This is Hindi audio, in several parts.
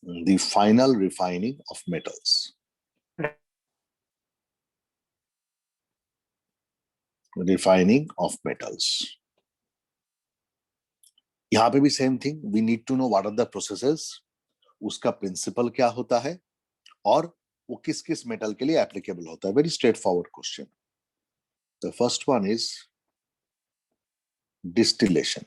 The final refining of metals. Refining of metals. यहां पे भी same thing, we need to know what are the processes, उसका प्रिंसिपल क्या होता है और वो किस किस मेटल के लिए एप्लीकेबल होता है. Very straight forward question. The first one is distillation.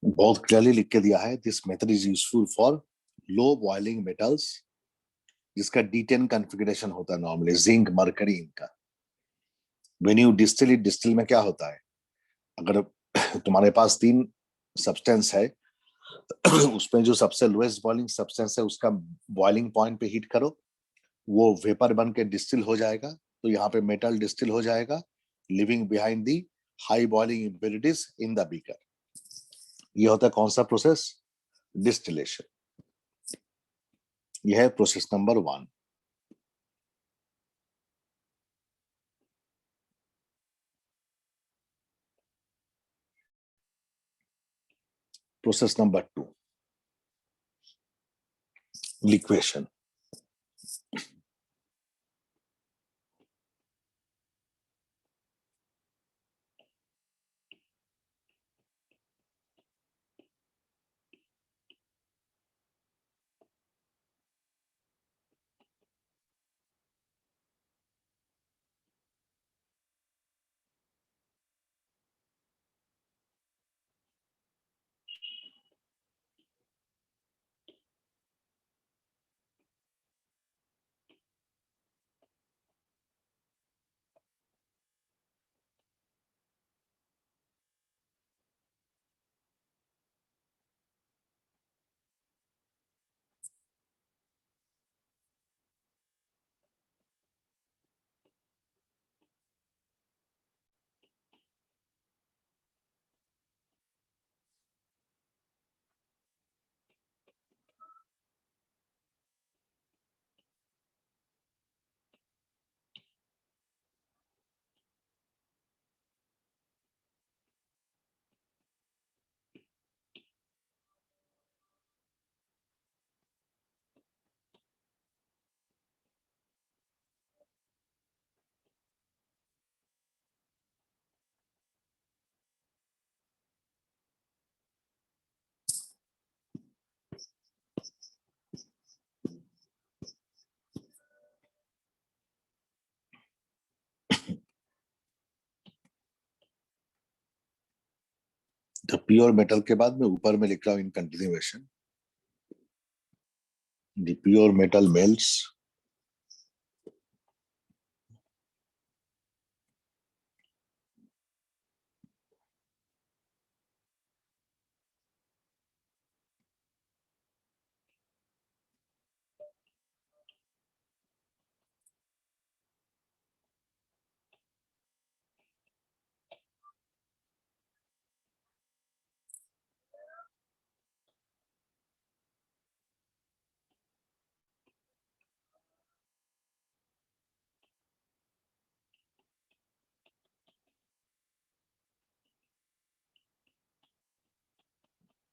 बहुत क्लियरली लिख के दिया है, this method is useful for low boiling metals, जिसका D10 कॉन्फ़िगरेशन होता है नॉर्मली, जिंक, मरकरी, इनका. When you distil it, distil में क्या होता है, अगर तुम्हारे पास 3 सब्सटेंस है, उसमें जो सबसे लोएस्ट बॉइलिंग सब्सटेंस है उसका बॉइलिंग पॉइंट पे हीट करो, वो वेपर बन के डिस्टिल हो जाएगा, तो यहाँ पे मेटल डिस्टिल हो जाएगा, living behind the high boiling impurities in the beaker. ये होता है कौन सा प्रोसेस? डिस्टिलेशन. यह है process number 1. Process number 2, liquation. तो प्योर मेटल के बाद में ऊपर में लिख रहा हूं in continuation, the pure metal melts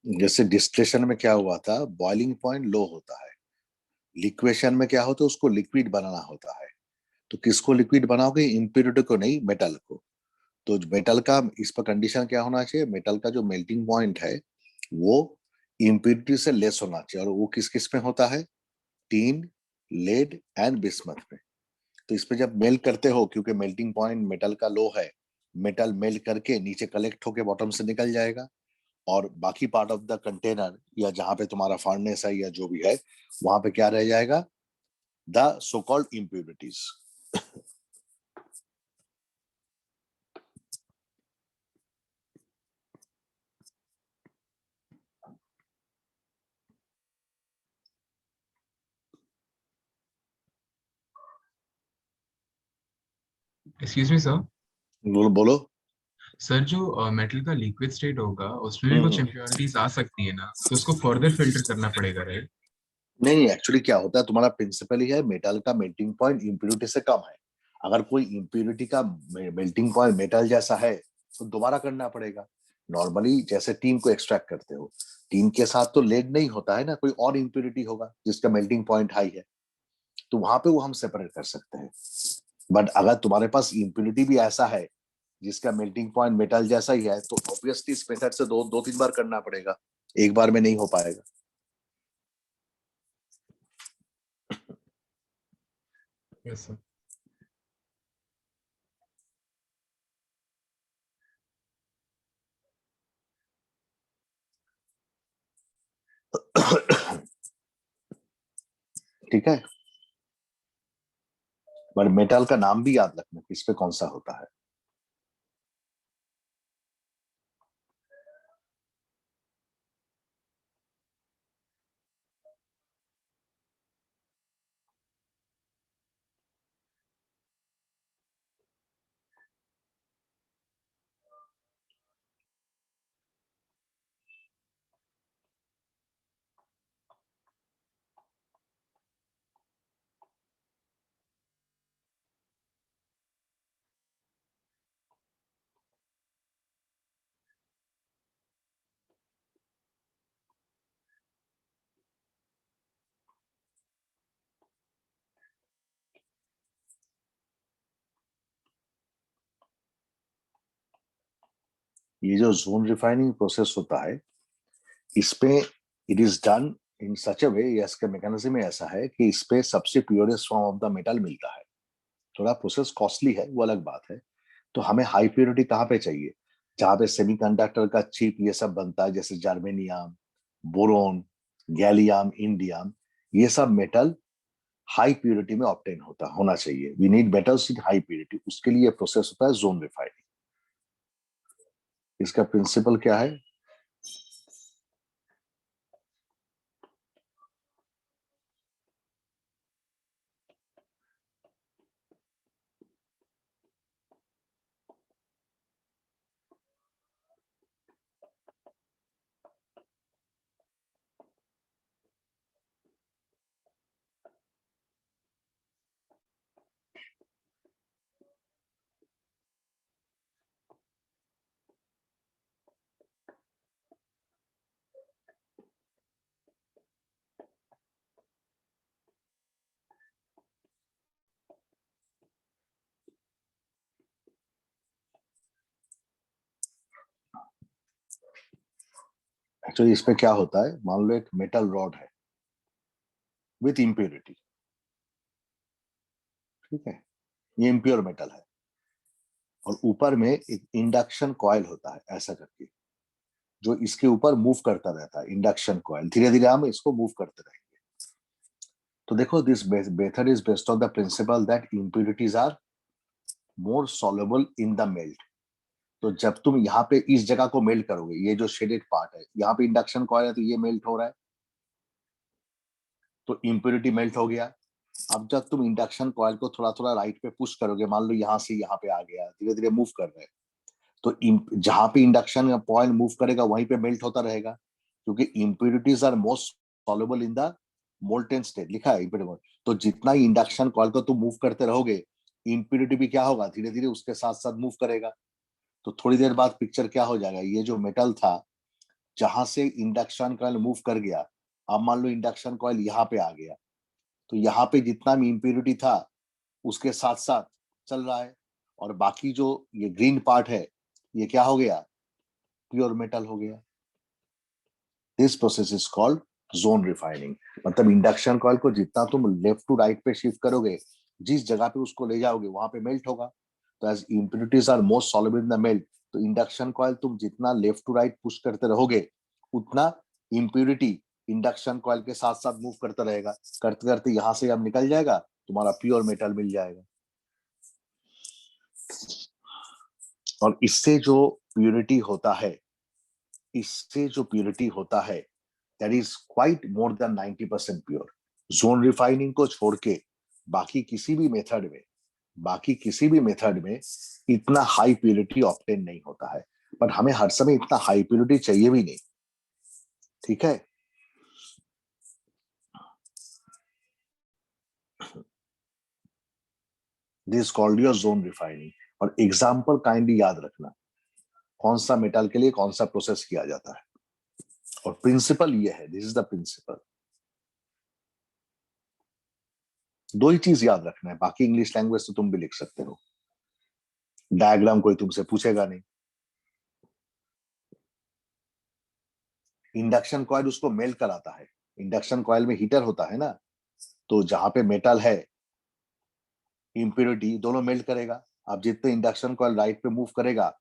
जैसे डिस्टिलेशन में क्या हुआ था, बॉइलिंग पॉइंट लो होता है, लिक्वेशन में क्या होता है, उसको लिक्विड बनाना होता है. तो किसको लिक्विड बनाओगे? इम्प्योरिटी को नहीं, मेटल को. तो मेटल का इस पर कंडीशन क्या होना चाहिए, मेटल का जो मेल्टिंग पॉइंट है वो इम्प्योरिटी से लेस होना चाहिए, और वो किस किस में होता है, टीन, लेड एंड बिस्मथ में। तो इस पे जब मेल्ट करते हो, क्योंकि मेल्टिंग पॉइंट मेटल का लो है, मेटल मेल्ट करके नीचे कलेक्ट होके बॉटम से निकल जाएगा, और बाकी पार्ट ऑफ द कंटेनर या जहां पे तुम्हारा फर्नेस है या जो भी है, वहां पे क्या रह जाएगा, the so called impurities. Excuse me sir. बोलो बोलो। सर जो मेटल का लिक्विड स्टेट होगा उसमें भी कुछ हम्म। इम्प्योरिटीज आ सकती है ना, तो उसको फर्दर फिल्टर करना पड़ेगा, राइट? नहीं, एक्चुअली क्या होता है, तुम्हारा प्रिंसिपल ही है मेटल का मेल्टिंग पॉइंट इम्प्योरिटी से कम है। अगर कोई इम्प्योरिटी का मेल्टिंग पॉइंट मेटल जैसा है तो दोबारा करना पड़ेगा। नॉर्मली जैसे टीन को एक्सट्रैक्ट करते हो, टीन के साथ तो लेड नहीं होता है ना, कोई और इम्प्योरिटी होगा जिसका मेल्टिंग पॉइंट हाई है, तो वहां पे वो हम सेपरेट कर सकते हैं। बट अगर तुम्हारे पास इम्प्योरिटी भी ऐसा है जिसका मेल्टिंग पॉइंट मेटल जैसा ही है, तो ऑब्वियसली इस मेथड से दो दो तीन बार करना पड़ेगा, एक बार में नहीं हो पाएगा। Yes sir. ठीक है, बट मेटल का नाम भी याद रखना किस पे कौन सा होता है। ये जो जोन रिफाइनिंग प्रोसेस होता है, इसपे इट इज डन इन सच अ वे, इसका मैकेनिज्म ऐसा है कि इस पे सबसे purest form of the metal मिलता है। थोड़ा प्रोसेस कॉस्टली है, वो अलग बात है। तो हमें हाई प्योरिटी कहाँ पे चाहिए, जहां पे सेमीकंडक्टर का चिप ये सब बनता है, जैसे जर्मेनियम, बोरोन, गैलियम, इंडियम, ये सब मेटल हाई प्योरिटी में ऑब्टेन होना चाहिए। We need metals in high purity, उसके लिए प्रोसेस होता है जोन रिफाइनिंग। इसका प्रिंसिपल क्या है, एक्चुअली इसमें क्या होता है, मान लो एक मेटल रॉड है विथ इम्प्योरिटी, ठीक है, ये इम्प्योर मेटल है, और ऊपर में एक इंडक्शन कॉइल होता है ऐसा करके, जो इसके ऊपर मूव करता रहता है, इंडक्शन कॉइल, धीरे धीरे हम इसको मूव करते रहेंगे। तो देखो, this method is based on the principle that impurities are more soluble in the melt. तो जब तुम यहाँ पे इस जगह को मेल्ट करोगे, ये जो शेडेड पार्ट है, यहाँ पे इंडक्शन कॉइल है तो ये मेल्ट हो रहा है, तो इम्प्योरिटी मेल्ट हो गया। अब जब तुम इंडक्शन कॉइल को थोड़ा थोड़ा राइट पे पुश करोगे, मान लो यहाँ से यहाँ पे आ गया, धीरे धीरे मूव कर रहे हैं, तो जहां पे इंडक्शन कॉइल मूव करेगा वहीं पे मेल्ट होता रहेगा, क्योंकि impurities are most soluble in the molten state, लिखा है इम्प्योरिटी। तो जितना इंडक्शन कॉइल को तुम मूव करते रहोगे, इम्प्योरिटी भी क्या होगा, धीरे धीरे उसके साथ साथ मूव करेगा। तो थोड़ी देर बाद पिक्चर क्या हो जाएगा, ये जो मेटल था, जहां से इंडक्शन कॉइल मूव कर गया, अब मान लो इंडक्शन कॉइल यहाँ पे आ गया, तो यहाँ पे जितना भी इम्प्योरिटी था उसके साथ साथ चल रहा है, और बाकी जो ये ग्रीन पार्ट है ये क्या हो गया, प्योर मेटल हो गया। This process is called zone refining. मतलब इंडक्शन कॉइल को जितना तुम लेफ्ट टू राइट पे शिफ्ट करोगे, जिस जगह पे उसको ले जाओगे वहां पे मेल्ट होगा। तो as impurities are most soluble in the melt, तो इंडक्शन कॉइल तुम जितना लेफ्ट टू राइट पुश करते रहोगे उतना इम्प्योरिटी इंडक्शन कॉइल के साथ साथ मूव करता रहेगा। करते करते यहां से अब निकल जाएगा, तुम्हारा प्योर मेटल मिल जाएगा। और इससे जो प्योरिटी होता है that is quite more than 90% pure. Zone refining को छोड़ के बाकी किसी भी मेथड में इतना हाई प्योरिटी ऑब्टेन नहीं होता है। बट हमें हर समय इतना हाई प्योरिटी चाहिए भी नहीं, ठीक है। This called your zone refining. और एग्जाम्पल काइंडली याद रखना, कौन सा मेटल के लिए कौन सा प्रोसेस किया जाता है। और प्रिंसिपल ये है, दिस इज द प्रिंसिपल। दो ही चीज याद रखना है, बाकी इंग्लिश लैंग्वेज तो तुम भी लिख सकते हो, डायग्राम कोई तुमसे पूछेगा नहीं। इंडक्शन कॉइल उसको मेल्ट कराता है। इंडक्शन कॉइल में हीटर होता है ना, तो जहां पे मेटल है इम्प्योरिटी दोनों मेल्ट करेगा। अब जितने इंडक्शन कॉइल राइट पे मूव करेगा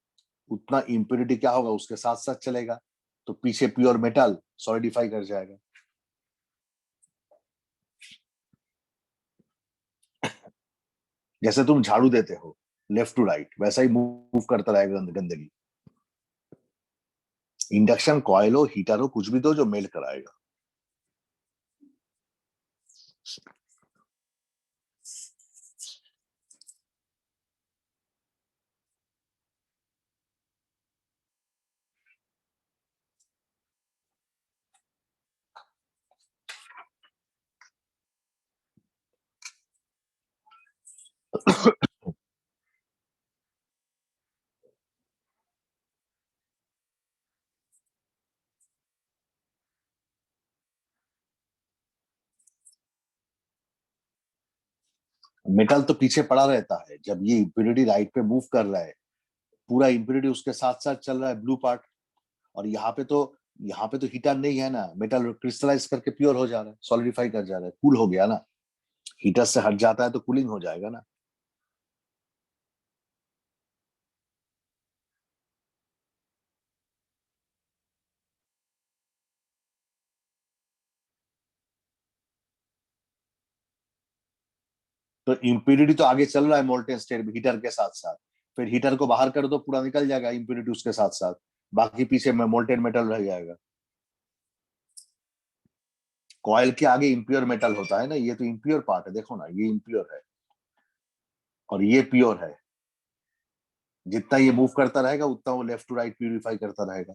उतना इम्प्योरिटी क्या होगा, उसके साथ साथ चलेगा, तो पीछे प्योर मेटल सॉलिडिफाई कर जाएगा। जैसे तुम झाड़ू देते हो लेफ्ट टू राइट, वैसा ही मूव करता रहेगा गंदगी। इंडक्शन कॉइल हो हीटर हो कुछ भी दो जो मेल्ट कराएगा। मेटल तो पीछे पड़ा रहता है, जब ये इम्प्योरिटी राइट पे मूव कर रहा है पूरा इम्प्योरिटी उसके साथ साथ चल रहा है, ब्लू पार्ट। और यहाँ पे तो हीटर नहीं है ना, मेटल क्रिस्टलाइज करके प्योर हो जा रहा है, सॉलिडिफाई कर जा रहा है, कूल हो गया ना। हीटर से हट जाता है तो कूलिंग हो जाएगा ना। तो इम्प्योरिटी तो आगे चल रहा है मोल्टेन स्टेट में हीटर के साथ साथ, फिर हीटर को बाहर कर दो पूरा निकल जाएगा इम्प्योरिटी उसके साथ साथ, बाकी पीछे में मोल्टेन मेटल रह जाएगा। कॉयल के आगे इम्प्योर मेटल होता है ना, ये तो इम्प्योर पार्ट है, देखो ना ये इम्प्योर है और ये प्योर है। जितना ये मूव करता रहेगा उतना वो लेफ्ट टू राइट प्यूरिफाई करता रहेगा।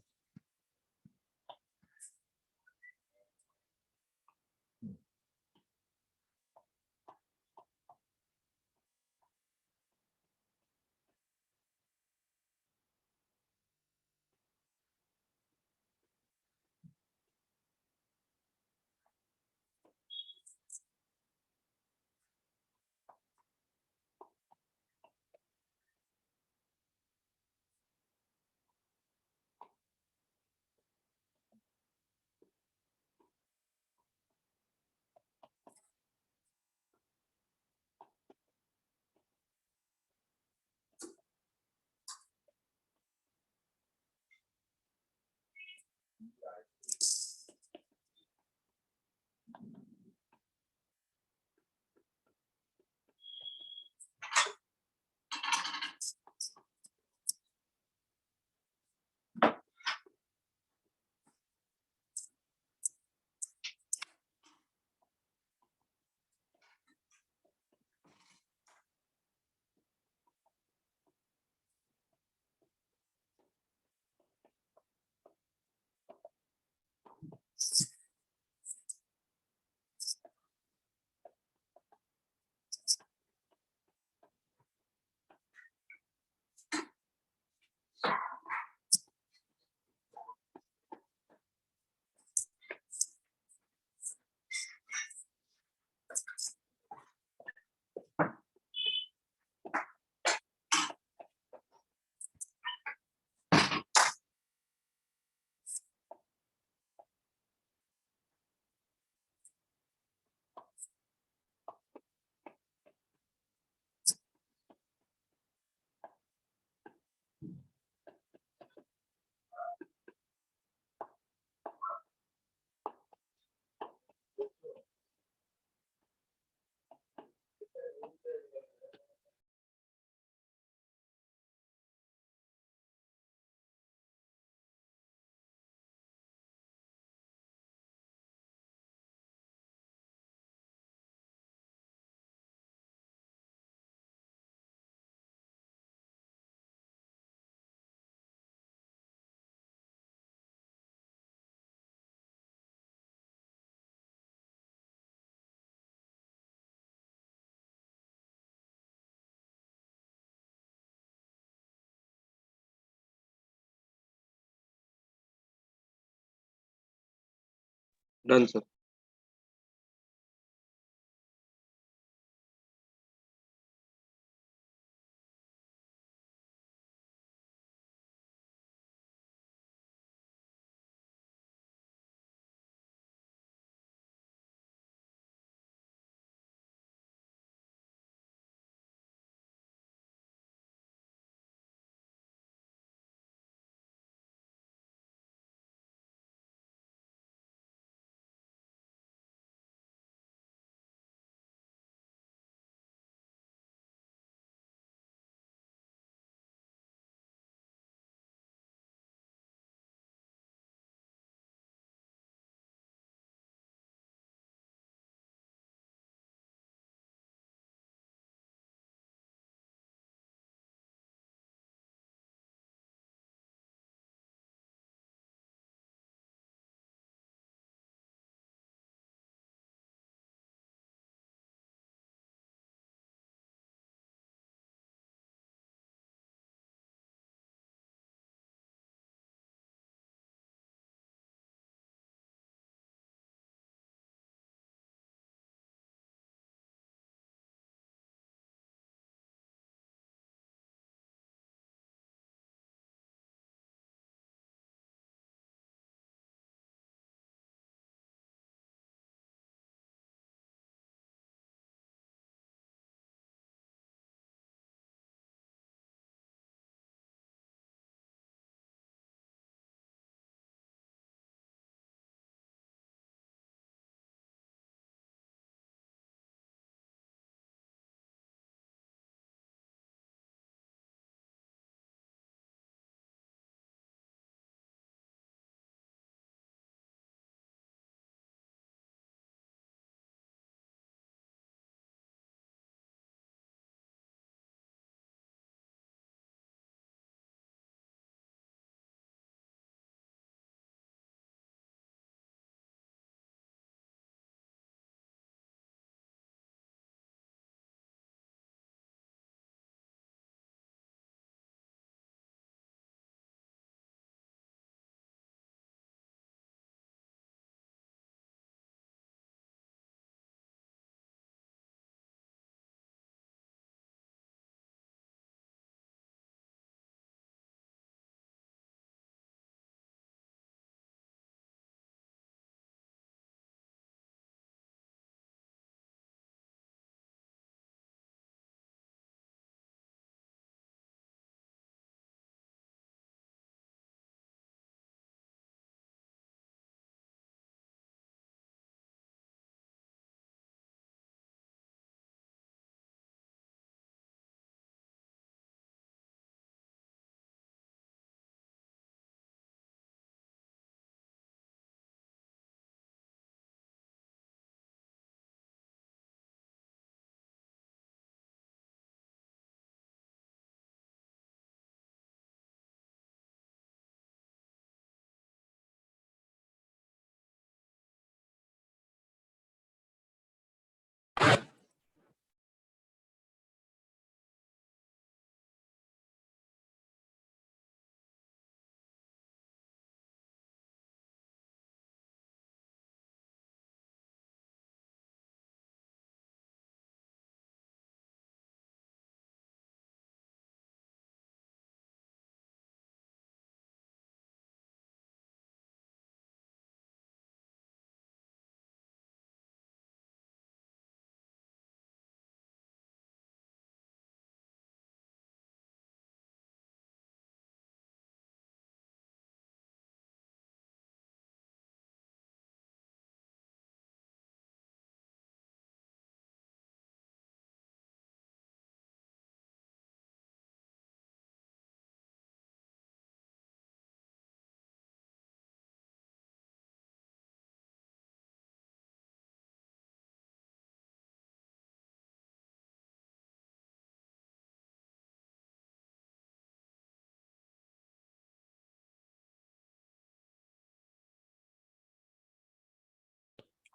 Done sir.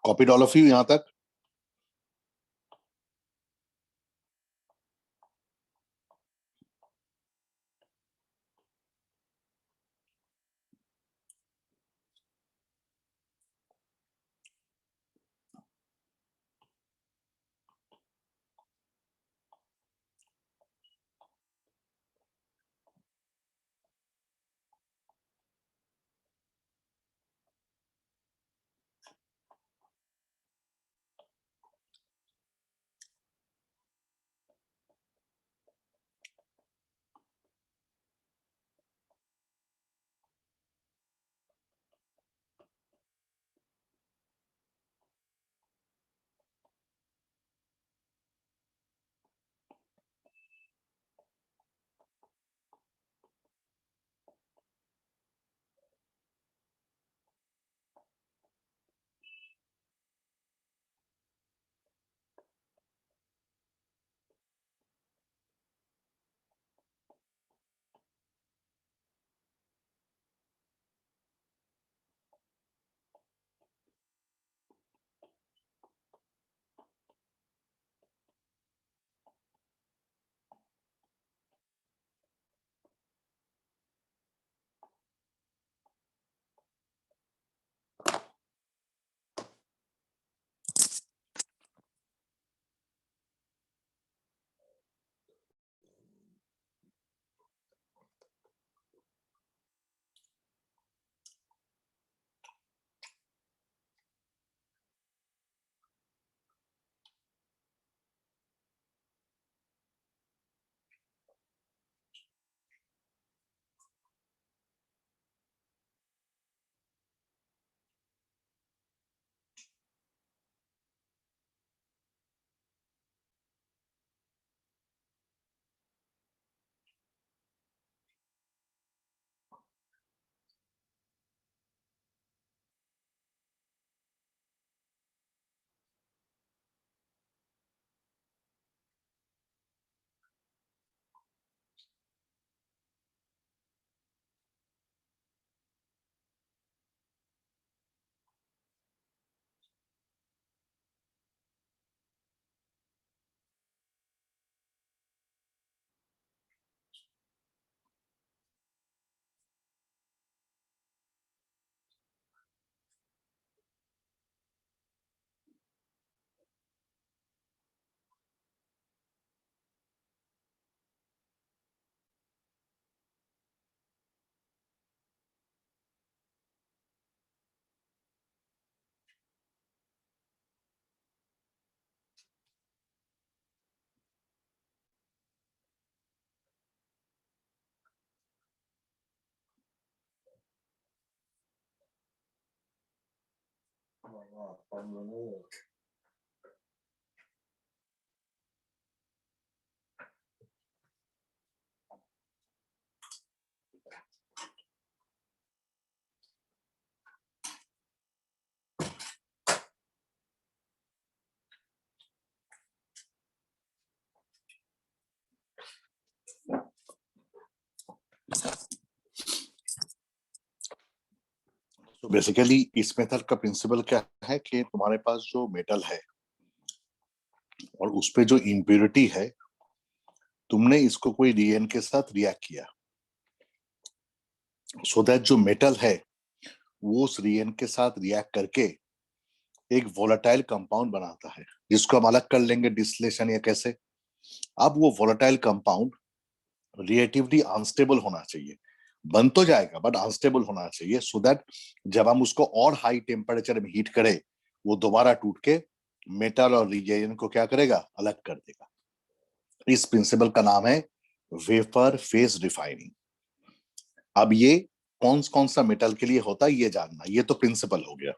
Copied all of you यहां तक? तो बेसिकली इस मेथड का प्रिंसिपल क्या है कि तुम्हारे पास जो मेटल है और उस पे जो इम्प्योरिटी है, तुमने इसको कोई रिएजेंट के साथ रिएक्ट किया, सो दैट जो मेटल है वो उस रिएजेंट के साथ रिएक्ट करके एक वोलेटाइल कंपाउंड बनाता है, जिसको हम अलग कर लेंगे डिस्टिलेशन या कैसे। अब वो वोलेटाइल कंपाउंड रिलेटिवली अनस्टेबल होना चाहिए, बन तो जाएगा बट अनस्टेबल होना चाहिए, सो दैट जब हम उसको और हाई टेम्परेचर में हीट करें वो दोबारा टूट के मेटल और रिएजेंट को क्या करेगा, अलग कर देगा। इस प्रिंसिपल का नाम है वेपर फेज रिफाइनिंग। अब ये कौन सा मेटल के लिए होता है ये जानना, ये तो प्रिंसिपल हो गया।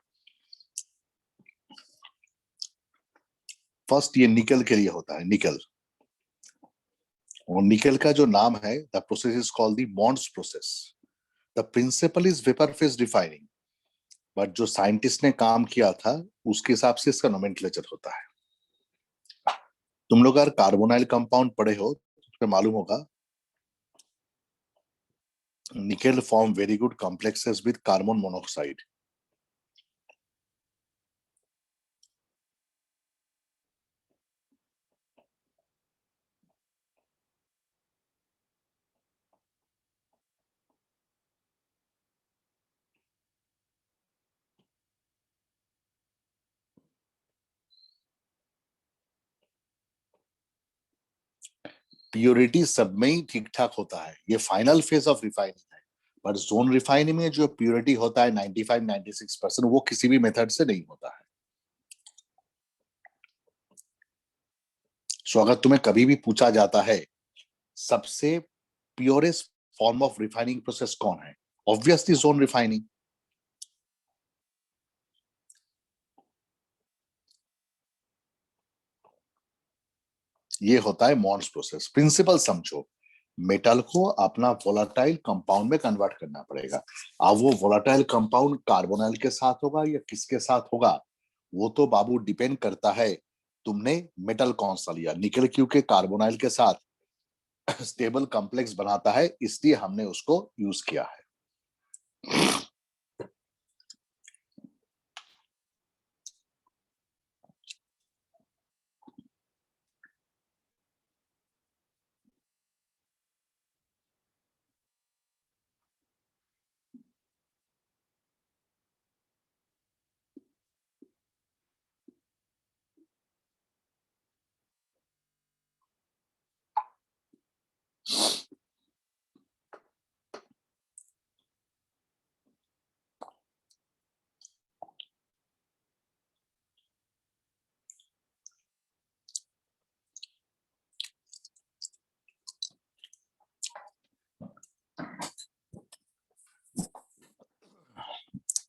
फर्स्ट ये निकल के लिए होता है, निकल। और निकल का जो नाम है, the process is called the Mond's process. The principle is vapour phase refining, but जो साइंटिस्ट ने काम किया था उसके हिसाब से इसका नोमेनक्लेचर होता है। तुम लोग अगर कार्बोनाइल कंपाउंड पढ़े हो तो तुम्हें मालूम होगा nickel form very good complexes with carbon monoxide. Purity सब में ही ठीक ठाक होता है, ये फाइनल फेज ऑफ रिफाइनिंग है। बट जोन रिफाइनिंग में जो प्योरिटी होता है 95-96%, वो किसी भी मेथड से नहीं होता है। सो अगर तुम्हें कभी भी पूछा जाता है सबसे purest form of refining process कौन है, ऑब्वियसली जोन रिफाइनिंग। ये होता है मॉन्ड्स प्रोसेस। प्रिंसिपल समझो, मेटल को अपना वोलाटाइल कंपाउंड में कन्वर्ट करना पड़ेगा। अब वो वोलाटाइल कंपाउंड कार्बोनाइल के साथ होगा या किसके साथ होगा, वो तो बाबू डिपेंड करता है तुमने मेटल कौन सा लिया। निकल क्योंकि कार्बोनाइल के साथ स्टेबल कॉम्प्लेक्स बनाता है, इसलिए हमने उसको यूज किया है।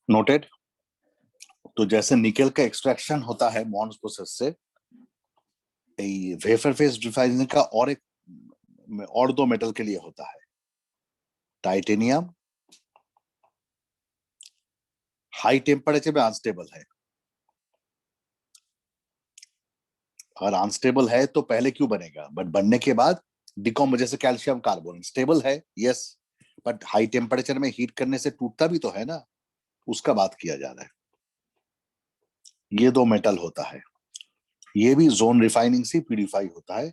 नोटेड। तो जैसे निकेल का एक्सट्रैक्शन होता है मॉन्ड्स प्रोसेस से, वेफर फेज रिफाइनिंग का और दो मेटल के लिए होता है। टाइटेनियम हाई टेम्परेचर में अनस्टेबल है, और अनस्टेबल है तो पहले क्यों बनेगा, बट बनने के बाद डिकॉम, जैसे कैल्शियम कार्बोनेट स्टेबल है, यस, बट हाई टेम्परेचर में हीट करने से टूटता भी तो है ना, उसका बात किया जा रहा है। ये दो मेटल होता है, ये भी जोन रिफाइनिंग से प्यूरिफाई होता है,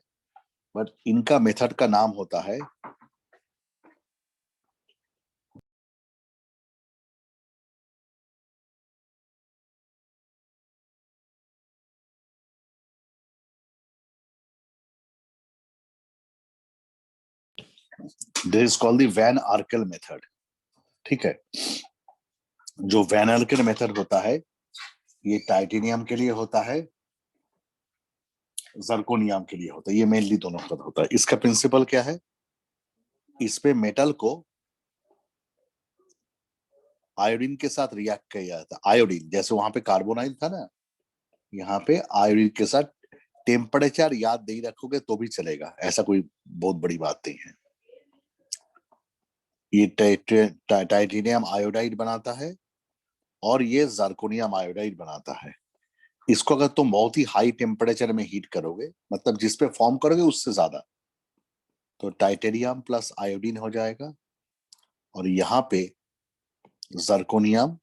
बट इनका मेथड का नाम होता है this is called the van Arkel method. ठीक है, जो वैन आर्केल मेथड होता है ये टाइटेनियम के लिए होता है, जर्कोनियम के लिए होता है, ये मेनली दोनों का होता है। इसका प्रिंसिपल क्या है, इस पे मेटल को आयोडीन के साथ रिएक्ट किया जाता है। आयोडीन जैसे वहां पे कार्बोनाइल था ना, यहाँ पे आयोडीन के साथ टेम्परेचर याद नहीं रखोगे तो भी चलेगा, ऐसा कोई बहुत बड़ी बात नहीं है। ये टाइटेनियम आयोडाइड बनाता है और ये जर्कोनियम आयोडाइड बनाता है। इसको अगर तुम बहुत ही हाई टेम्परेचर में हीट करोगे, मतलब जिस पे फॉर्म करोगे उससे ज्यादा, तो टाइटेनियम प्लस आयोडीन हो जाएगा, और यहाँ पे जर्कोनियम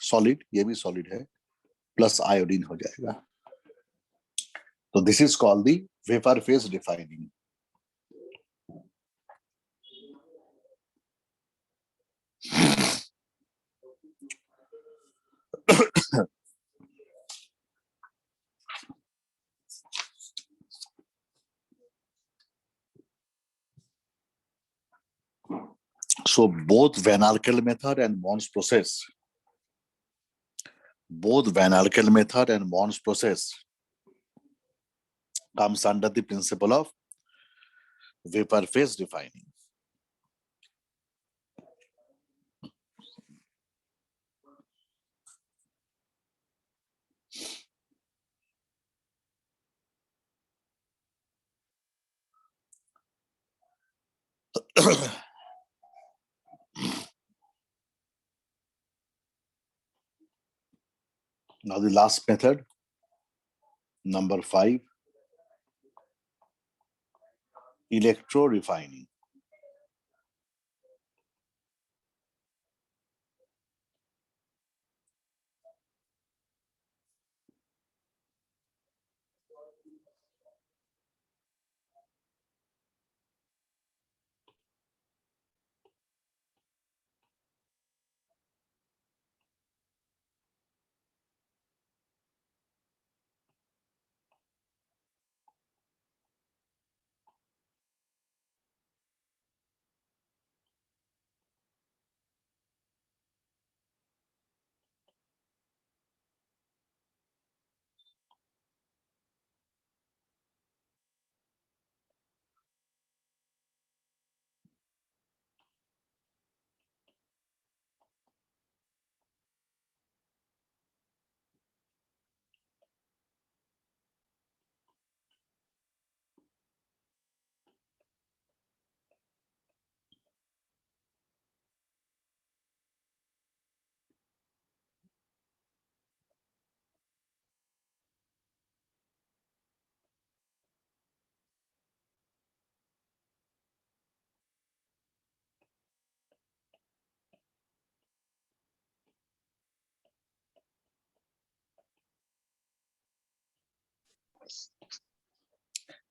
सॉलिड, ये भी सॉलिड है, प्लस आयोडीन हो जाएगा। तो this is called the vapour phase refining. So both Van Alkel method and Bond's process, both Van Alkel method and Bond's process comes under the principle of vapor phase refining. Now the last method, number 5, electro refining.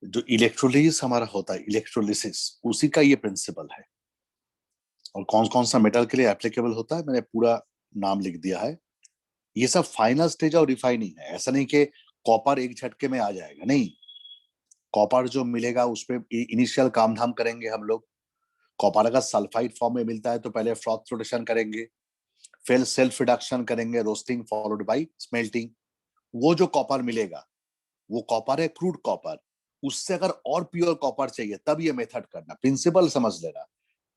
जो इलेक्ट्रोलिसिस हमारा होता है, इलेक्ट्रोलिसिस, उसी का ये प्रिंसिपल है। और कौन कौन सा मेटल के लिए एप्लीकेबल होता है मैंने पूरा नाम लिख दिया है। ये सब फाइनल स्टेज ऑफ रिफाइनिंग है, ऐसा नहीं कि कॉपर एक झटके में आ जाएगा, नहीं। कॉपर जो मिलेगा उस पर इनिशियल काम धाम करेंगे हम लोग। कॉपर अगर सल्फाइड फॉर्म में मिलता है तो पहले फ्रॉथ फ्लोटेशन करेंगे, फिर सेल्फ रिडक्शन करेंगे, रोस्टिंग फॉलोड बाय स्मेल्टिंग। वो जो कॉपर मिलेगा वो कॉपर है क्रूड कॉपर। उससे अगर और प्योर कॉपर चाहिए तब ये मेथड करना। प्रिंसिपल समझ लेना,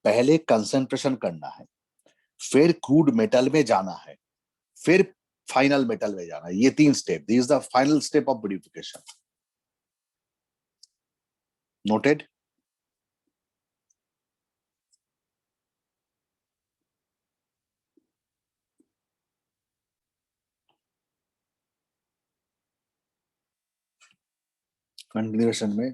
पहले कंसेंट्रेशन करना है, फिर क्रूड मेटल में जाना है, फिर फाइनल मेटल में जाना है। ये 3 step, this is the final step of purification. Noted. Continuation में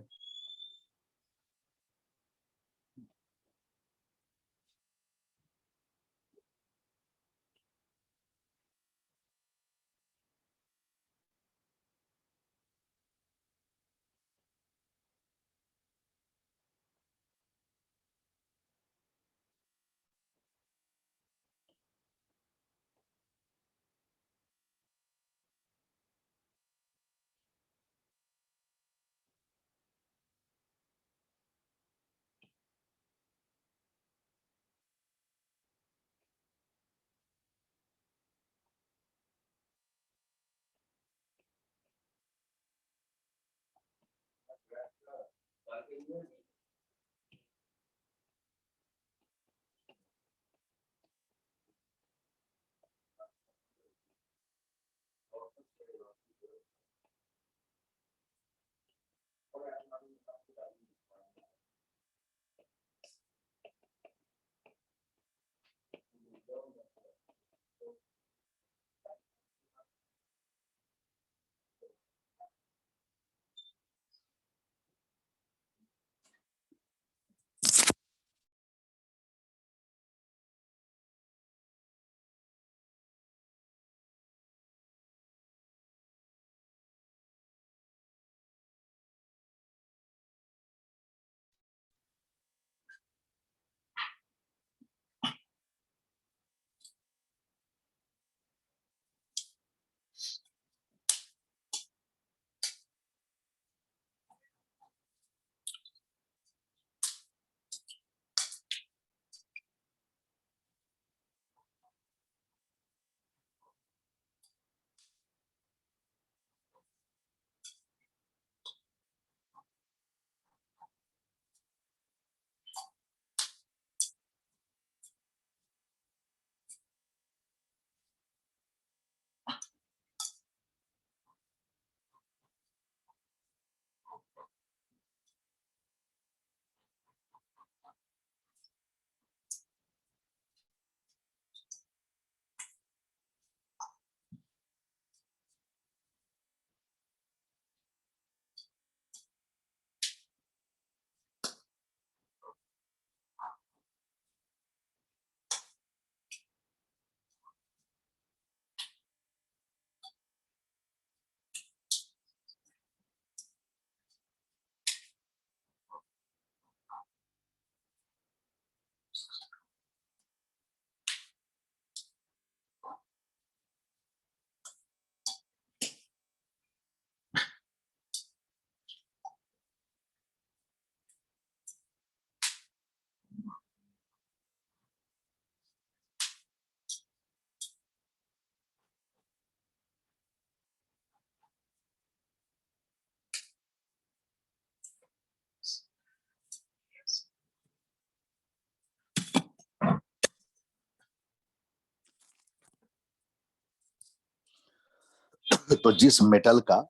तो जिस मेटल का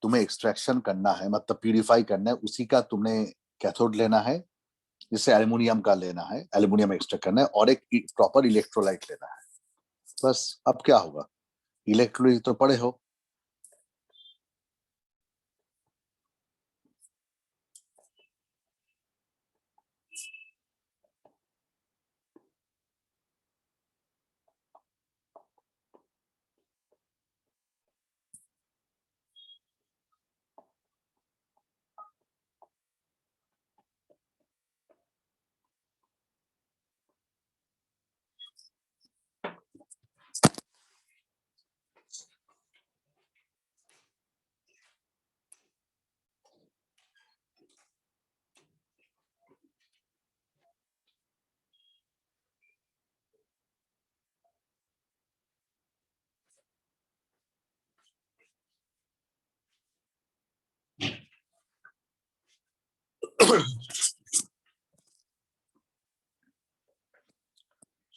तुम्हें एक्सट्रैक्शन करना है, मतलब प्यूरिफाई करना है, उसी का तुमने कैथोड लेना है। जैसे एल्युमिनियम का लेना है, एल्युमिनियम एक्सट्रैक्ट करना है, और एक प्रॉपर इलेक्ट्रोलाइट लेना है। बस अब क्या होगा, इलेक्ट्रोलाइट तो पढ़े हो।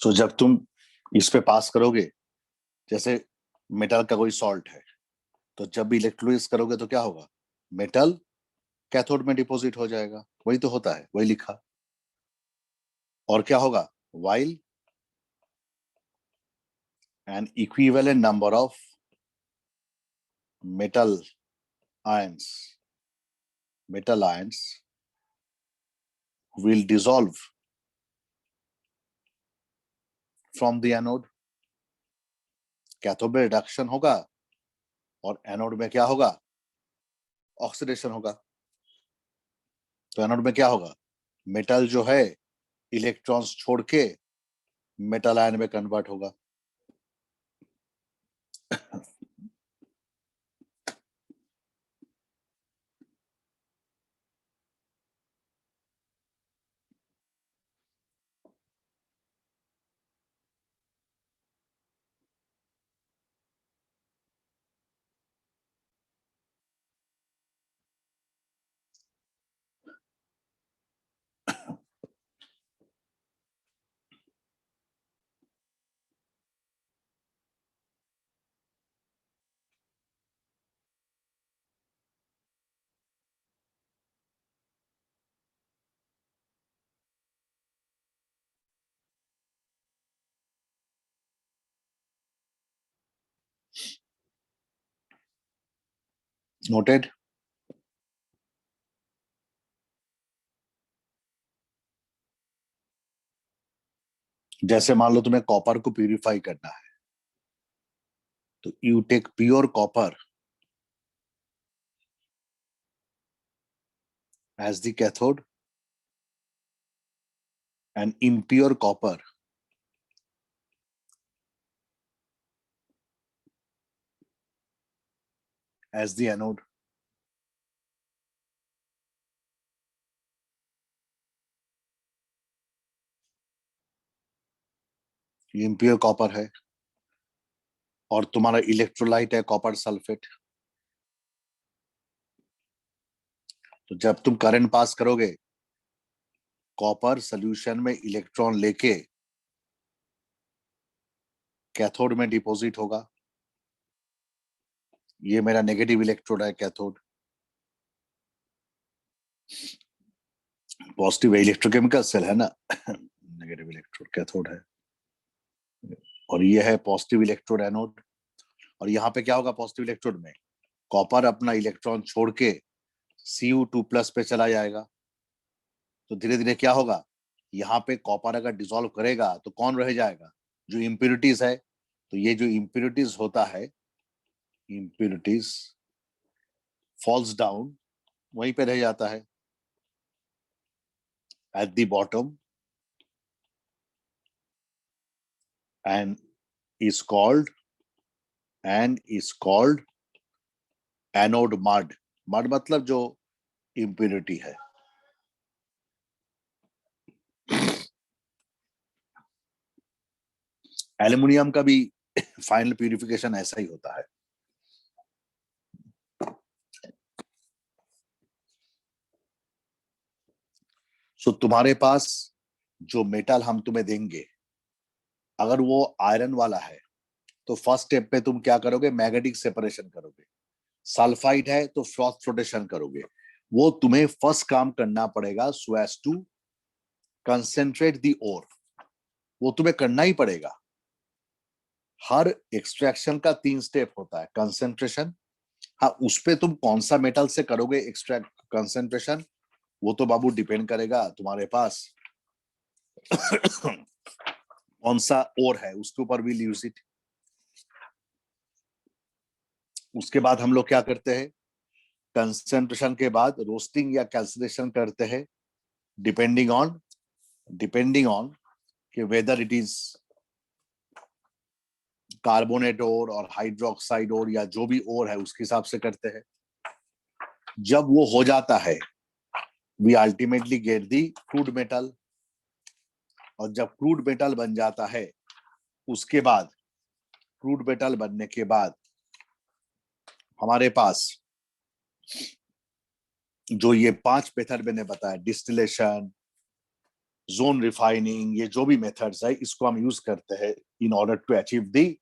सो जब तुम इस पे पास करोगे, जैसे मेटल का कोई सॉल्ट है, तो जब भी इलेक्ट्रोलाइज करोगे तो क्या होगा, मेटल कैथोड में डिपॉजिट हो जाएगा। वही तो होता है, वही लिखा। और क्या होगा, while an equivalent number of metal ions will dissolve from the anode। Cathode में रिडक्शन होगा और एनोड में क्या होगा, ऑक्सीडेशन होगा। तो एनोड में क्या होगा, मेटल जो है इलेक्ट्रॉन्स छोड़ के मेटल आयन में कन्वर्ट होगा। नोटेड। जैसे मान लो तुम्हें कॉपर को प्यूरिफाई करना है, तो you take pure copper as the cathode and impure copper as the anode। ये impure कॉपर है और तुम्हारा इलेक्ट्रोलाइट है कॉपर सल्फेट। तो जब तुम करंट पास करोगे, कॉपर सॉल्यूशन में इलेक्ट्रॉन लेके कैथोड में डिपॉजिट होगा। ये मेरा नेगेटिव इलेक्ट्रोड है कैथोड। पॉजिटिव इलेक्ट्रोकेमिकल सेल है ना, नेगेटिव इलेक्ट्रोड कैथोड है। और ये है पॉजिटिव इलेक्ट्रोड एनोड। और यहाँ पे क्या होगा, पॉजिटिव इलेक्ट्रोड में कॉपर अपना इलेक्ट्रॉन छोड़ के Cu2+ पे चला जाएगा। तो धीरे धीरे क्या होगा, यहाँ पे कॉपर अगर डिसॉल्व करेगा तो कौन रह जाएगा, जो इम्प्योरिटीज है। तो ये जो इम्प्योरिटीज होता है, इम्प्योरिटीज फॉल्स डाउन, वहीं पे रह जाता है at the bottom and is called anode mud. Mud मतलब जो इम्प्योरिटी है। एल्युमिनियम का भी फाइनल प्यूरिफिकेशन ऐसा ही होता है। सो तुम्हारे पास जो मेटल हम तुम्हें देंगे, अगर वो आयरन वाला है तो फर्स्ट स्टेप पे तुम क्या करोगे, मैग्नेटिक सेपरेशन करोगे। सल्फाइड है तो फ्रॉथ फ्लोटेशन करोगे। वो तुम्हें फर्स्ट काम करना पड़ेगा सो एज टू कंसेंट्रेट दी ओर, वो तुम्हें करना ही पड़ेगा। हर एक्सट्रैक्शन का 3 स्टेप होता है। कंसेंट्रेशन, हाँ उस पे तुम कौन सा मेटल से करोगे एक्सट्रैक्ट कंसेंट्रेशन, वो तो बाबू डिपेंड करेगा तुम्हारे पास कौन सा ओर है, उसके ऊपर भी यूज इट। उसके बाद हम लोग क्या करते हैं, कंसेंट्रेशन के बाद रोस्टिंग या कैल्सिनेशन करते हैं, डिपेंडिंग ऑन कि वेदर इट इज कार्बोनेट ओर और हाइड्रोक्साइड ओर या जो भी ओर है उसके हिसाब से करते हैं। जब वो हो जाता है we ultimately get the crude metal, और जब क्रूड मेटल बन जाता है उसके बाद, क्रूड मेटल बनने के बाद हमारे पास जो ये 5 मेथड मैंने बताया, डिस्टिलेशन, जोन रिफाइनिंग, ये जो भी मेथड्स है इसको हम यूज करते हैं in order to achieve the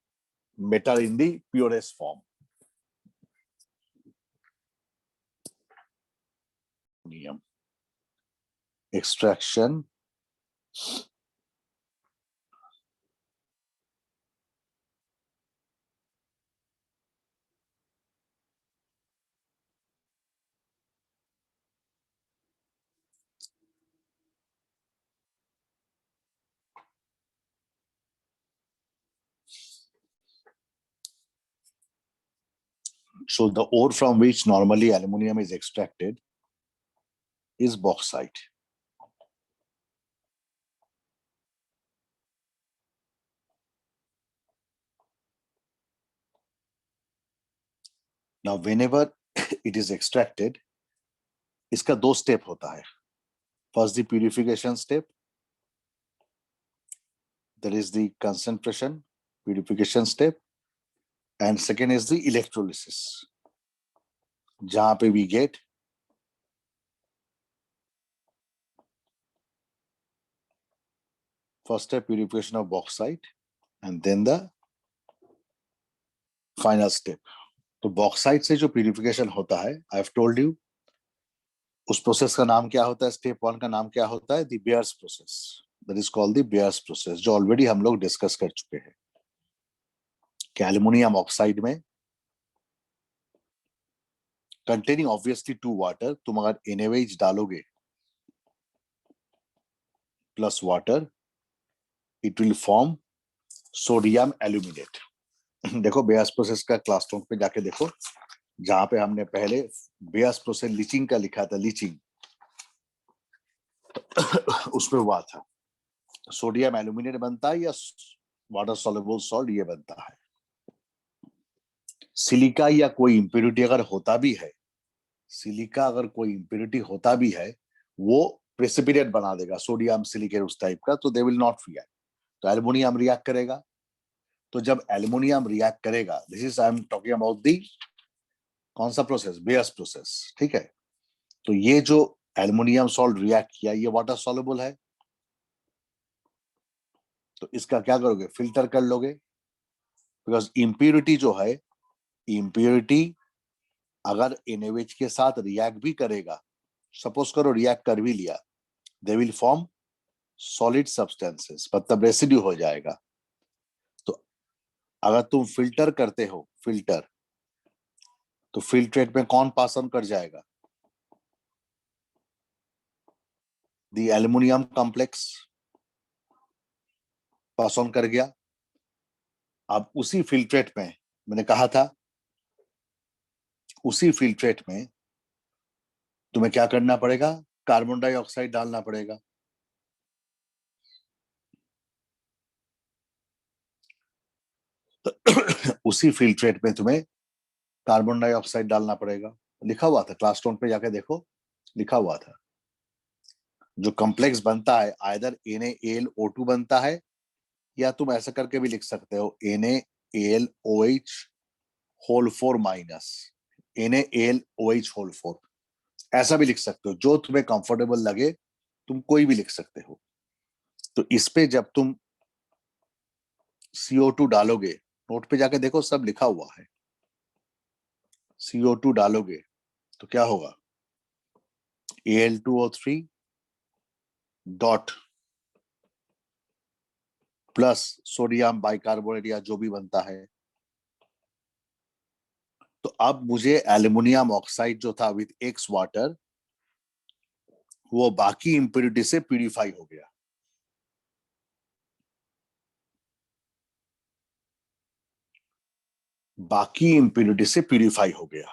metal in the purest form. Extraction, so the ore from which normally aluminum is extracted is bauxite. Now whenever it is extracted, इसका 2 स्टेप होता है। First the purification step, that is the concentration purification step, and second is the electrolysis, जहां पे we get first step purification of bauxite and then the final step. तो बॉक्साइट से जो प्यूरिफिकेशन होता है, आई हैव टोल्ड यू उस प्रोसेस का नाम क्या होता है, स्टेप 1 का नाम क्या होता है, the bears process, that is called the bears process, जो ऑलरेडी हम लोग डिस्कस कर चुके हैं कि एल्युमिनियम ऑक्साइड में कंटेनिंग ऑब्वियसली 2 वाटर, तुम अगर NaOH डालोगे plus water, it will form sodium aluminate. देखो बेयर्स प्रोसेस का क्लास नोट पे जाके देखो, जहां पे हमने पहले बेयर्स प्रोसेस लीचिंग का लिखा था, लीचिंग उसमें हुआ था सोडियम एल्यूमिनेट बनता है या वाटर सॉल्युबल सॉल्ट ये बनता है। सिलिका या कोई इंप्योरिटी अगर होता भी है, सिलिका अगर कोई इंप्योरिटी होता भी है, वो प्रेसिपिटेट बना देगा, सोडियम सिलिकेट उस टाइप का, तो दे विल नॉट रिएक्ट। तो एल्युमिनियम रिएक्ट करेगा। तो जब एल्युमिनियम रिएक्ट करेगा, this is I am talking about the कौन सा प्रोसेस, बेयर्स प्रोसेस, ठीक है। तो ये जो एल्युमिनियम सॉल्ट रिएक्ट किया, ये वाटर सॉल्युबल है, तो इसका क्या करोगे, फिल्टर कर लोगे, बिकॉज इम्प्योरिटी जो है, इम्प्योरिटी अगर NaOH के साथ रिएक्ट भी करेगा, सपोज करो रिएक्ट कर भी लिया, they will form solid substances, मतलब रेसिड्यू हो जाएगा। तो अगर तुम फिल्टर करते हो, फिल्टर, तो फिल्ट्रेट में कौन पास ऑन कर जाएगा, the aluminium complex pass on कर गया। अब उसी फिल्ट्रेट में, मैंने कहा था उसी फिल्ट्रेट में तुम्हें क्या करना पड़ेगा, कार्बन डाइऑक्साइड डालना पड़ेगा। तो उसी फिल्ट्रेट में तुम्हें कार्बन डाइऑक्साइड डालना पड़ेगा, लिखा हुआ था क्लास नोट पे जाके देखो, लिखा हुआ था। जो कॉम्प्लेक्स बनता है आइदर NaAlO2 बनता है, या तुम ऐसा करके भी लिख सकते हो NaAlOH whole 4 minus NaAlOH whole 4, ऐसा भी लिख सकते हो, जो तुम्हें कंफर्टेबल लगे तुम कोई भी लिख सकते हो। तो इस पे जब तुम CO2 डालोगे नोट पे जाके देखो, सब लिखा हुआ है। CO2 डालोगे तो क्या होगा, Al2O3 dot plus sodium bicarbonate या जो भी बनता है। तो अब मुझे एल्युमिनियम ऑक्साइड जो था विद एक्स वाटर, वो बाकी इंप्योरिटी से प्यूरिफाई हो गया। बाकी इंप्योरिटी से प्यूरिफाई हो गया।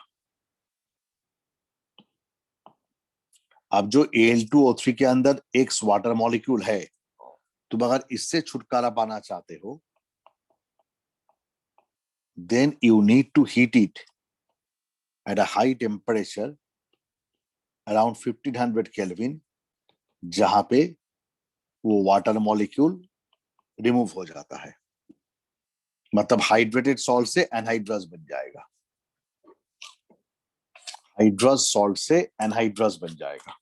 अब जो Al2O3 के अंदर एक्स वाटर मॉलिक्यूल है, तुम अगर इससे छुटकारा पाना चाहते हो, then you need to heat it at a high temperature around 1500 kelvin, जहां पे वो वाटर मॉलिक्यूल रिमूव हो जाता है। मतलब हाइड्रेटेड सॉल्ट से एनहाइड्रस बन जाएगा, हाइड्रस सॉल्ट से एनहाइड्रस बन जाएगा।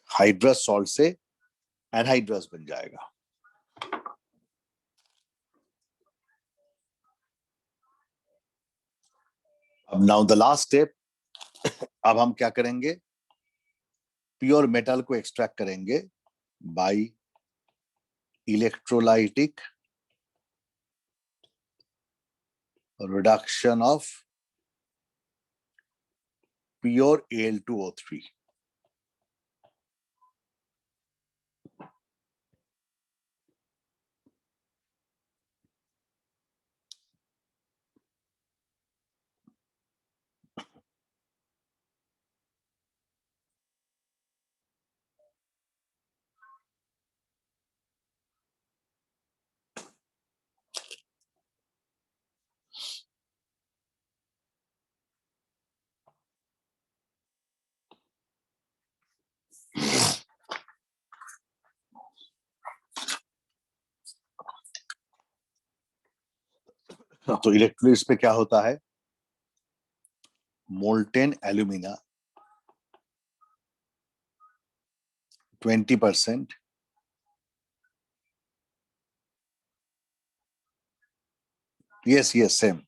हाइड्रस सॉल्ट से एनहाइड्रस बन जाएगा। अब नाउ द लास्ट स्टेप, अब हम क्या करेंगे, प्योर मेटल को एक्सट्रैक्ट करेंगे by electrolytic reduction of pure Al2O3। तो इलेक्ट्रोलिसिस पे क्या होता है, molten alumina 20%, yes yes same,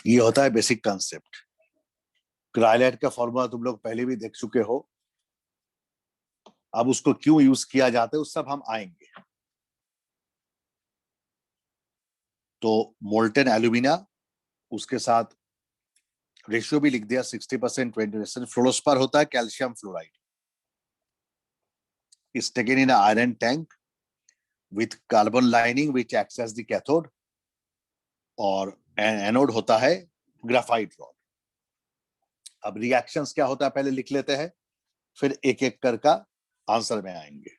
ये होता है बेसिक कंसेप्ट। क्रायोलाइट का फॉर्मूला तुम लोग पहले भी देख चुके हो, अब उसको क्यों यूज किया जाता है उस सब हम आएंगे। तो मोल्टेन एल्यूमिना, उसके साथ रेशियो भी लिख दिया 60% 20%। फ्लोरोस्पर होता है calcium fluoride, is taken in an iron tank with carbon lining which acts as the cathode, और एनोड होता है ग्राफाइट रॉड। अब रिएक्शंस क्या होता है पहले लिख लेते हैं, फिर एक एक कर का आंसर में आएंगे।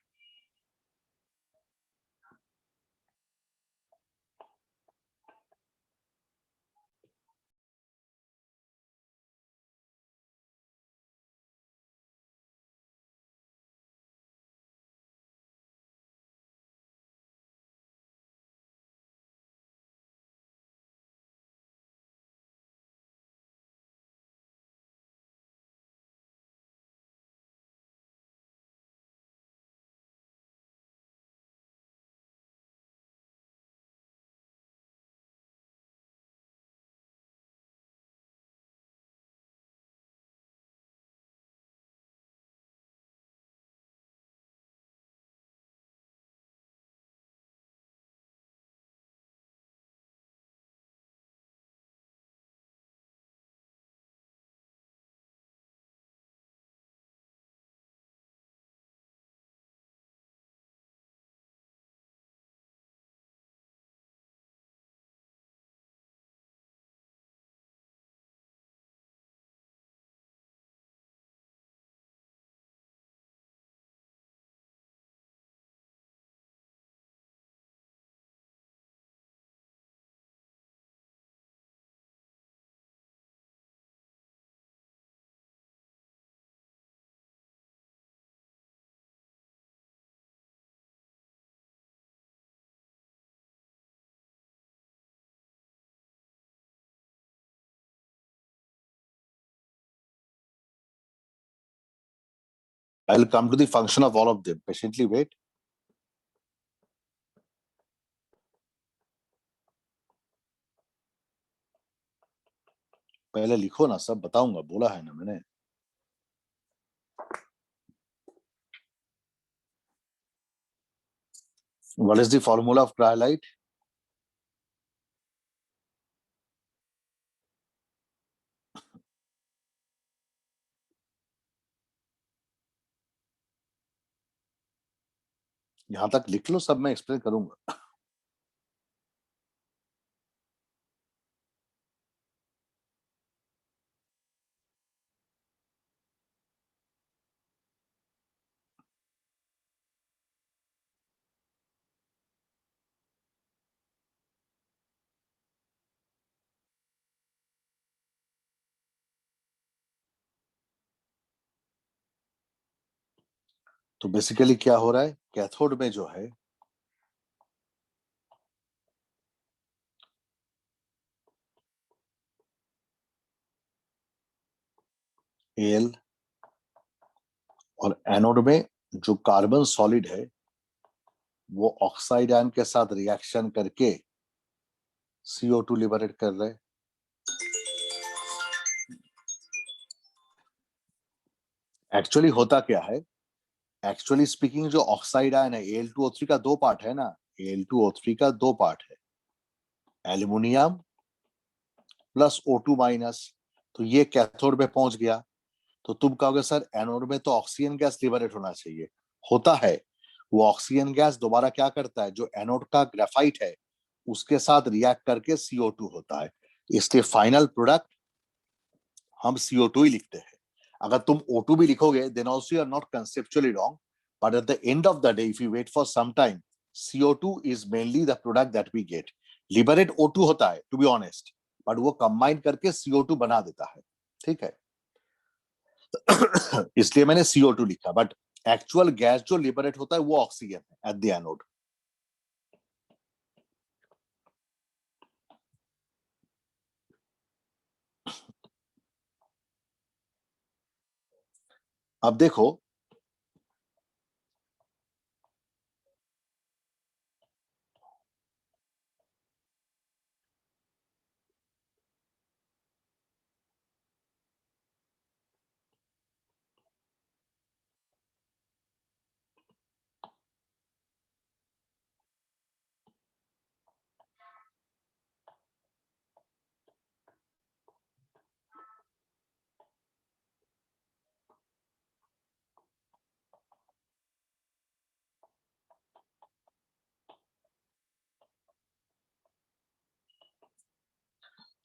I'll come to the function of all of them. Patiently wait. पहले लिखो ना, सब बताऊंगा, बोला है ना मैंने. What is the formula of cryolite? यहां तक लिख लो, सब मैं एक्सप्लेन करूंगा. तो बेसिकली क्या हो रहा है, कैथोड में जो है एल, और एनोड में जो कार्बन सॉलिड है वो ऑक्साइड आयन के साथ रिएक्शन करके CO2 लिबरेट कर रहे हैं. एक्चुअली होता क्या है, एक्चुअली स्पीकिंग जो ऑक्साइड आयन है Al2O3 का दो पार्ट है ना, Al2O3 का दो पार्ट है, एल्यूमिनियम प्लस O2 माइनस. तो ये कैथोड में पहुंच गया, तो तुम कहोगे सर एनोड में तो ऑक्सीजन गैस लिबरेट होना चाहिए. होता है, वो ऑक्सीजन गैस दोबारा क्या करता है, जो एनोड का ग्रेफाइट है उसके साथ रिएक्ट करके CO2 होता है. इसलिए फाइनल प्रोडक्ट हम CO2 ही लिखते हैं. अगर तुम O2 भी लिखोगे then also you are not conceptually wrong, but at the end of the day if you wait for some time, CO2 is mainly the product that we get. Liberate O2 होता है टू बी ऑनेस्ट, बट वो कंबाइन करके CO2 बना देता है. ठीक है. इसलिए मैंने CO2 लिखा, बट एक्चुअल गैस जो लिबरेट होता है वो ऑक्सीजन है एट द एनोड. अब देखो,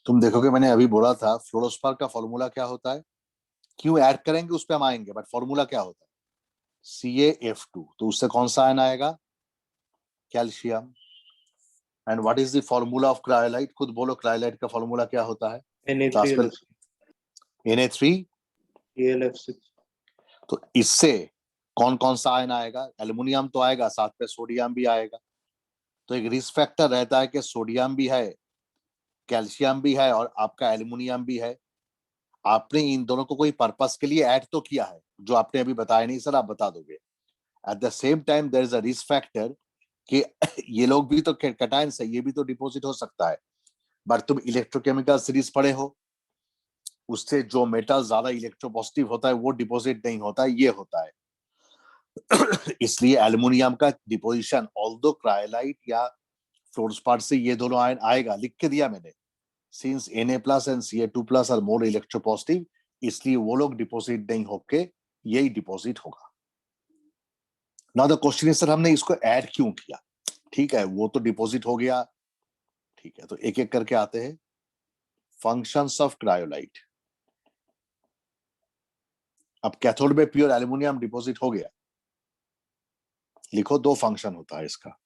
तुम देखोगे मैंने अभी बोला था फ्लोरोस्पार का फॉर्मूला क्या होता है, क्यों ऐड करेंगे उस पर हम आएंगे, बट फॉर्मूला क्या होता है, CaF2. तो उससे कौन सा आयन आएगा, calcium. And what is the formula of cryolite, खुद बोलो क्रायोलाइट का फॉर्मूला क्या होता है. Na3 Na3 AlF6. तो इससे कौन कौन सा आयन आएगा, एल्युमिनियम तो आएगा, साथ में सोडियम भी आएगा. तो एक रिस्क फैक्टर रहता है कि सोडियम भी है, कैल्शियम भी है और आपका एल्युमिनियम भी है. आपने इन दोनों को कोई पर्पस के लिए ऐड तो किया है, जो आपने अभी बताया नहीं सर, आप बता दोगे. At the same time there is a risk factor कि ये लोग भी तो कैटायंस है, ये भी तो डिपॉजिट हो सकता है. बट तुम इलेक्ट्रोकेमिकल सीरीज पढ़े हो, उससे जो मेटल ज्यादा इलेक्ट्रोपॉजिटिव होता है वो डिपॉजिट नहीं होता है, ये होता है. इसलिए एल्युमिनियम का डिपोजिशन ऑल्दो क्रायोलाइट या फ्लोरस्पार से ये दोनों आयन आएगा, लिख के दिया मैंने. Since Na plus and Ca2+ are more electropositive, इसलिए वो लोग डिपॉजिट नहीं होके यही डिपॉजिट होगा. Now the question is sir हमने इसको ऐड क्यों किया. ठीक है, वो तो डिपॉजिट हो गया. ठीक है, तो एक एक करके आते हैं. Functions of cryolite. अब कैथोड में प्योर एल्यूमिनियम डिपॉजिट हो गया, लिखो दो फंक्शन होता है इसका.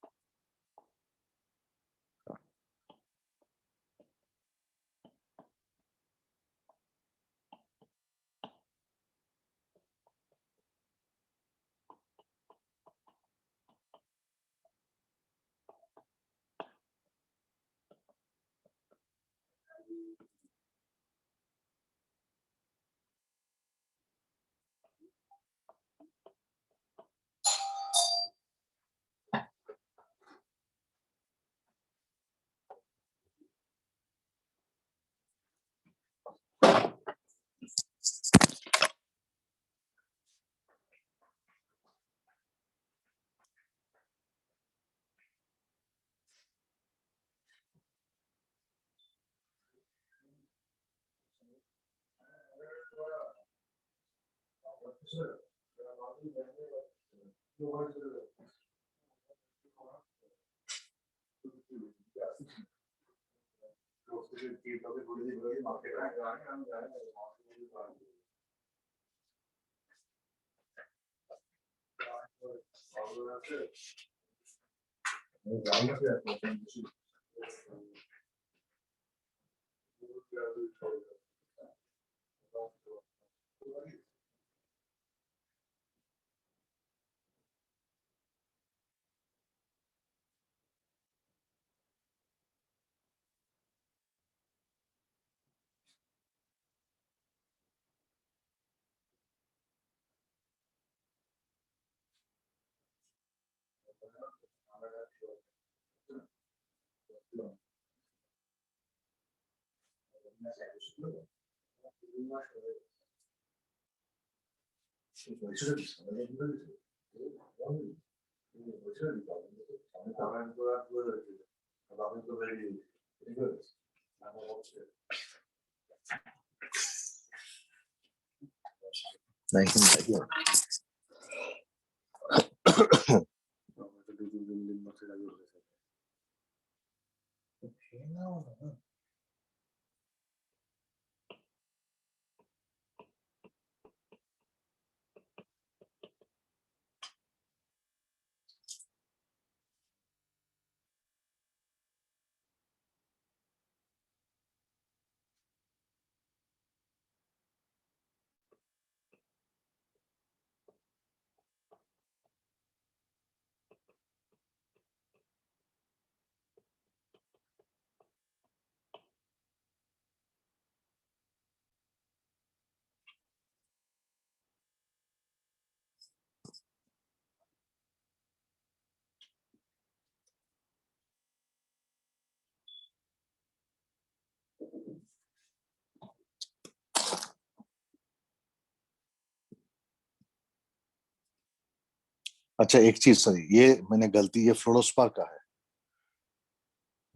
अच्छा एक चीज सॉरी, ये मैंने गलती, ये फ्लोरोस्पार का है।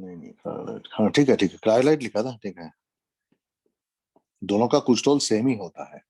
नहीं नहीं क्रायोलाइट, हाँ ठीक है ठीक है, क्रायोलाइट लिखा था, ठीक है। दोनों का कुछ टोल सेम ही होता है।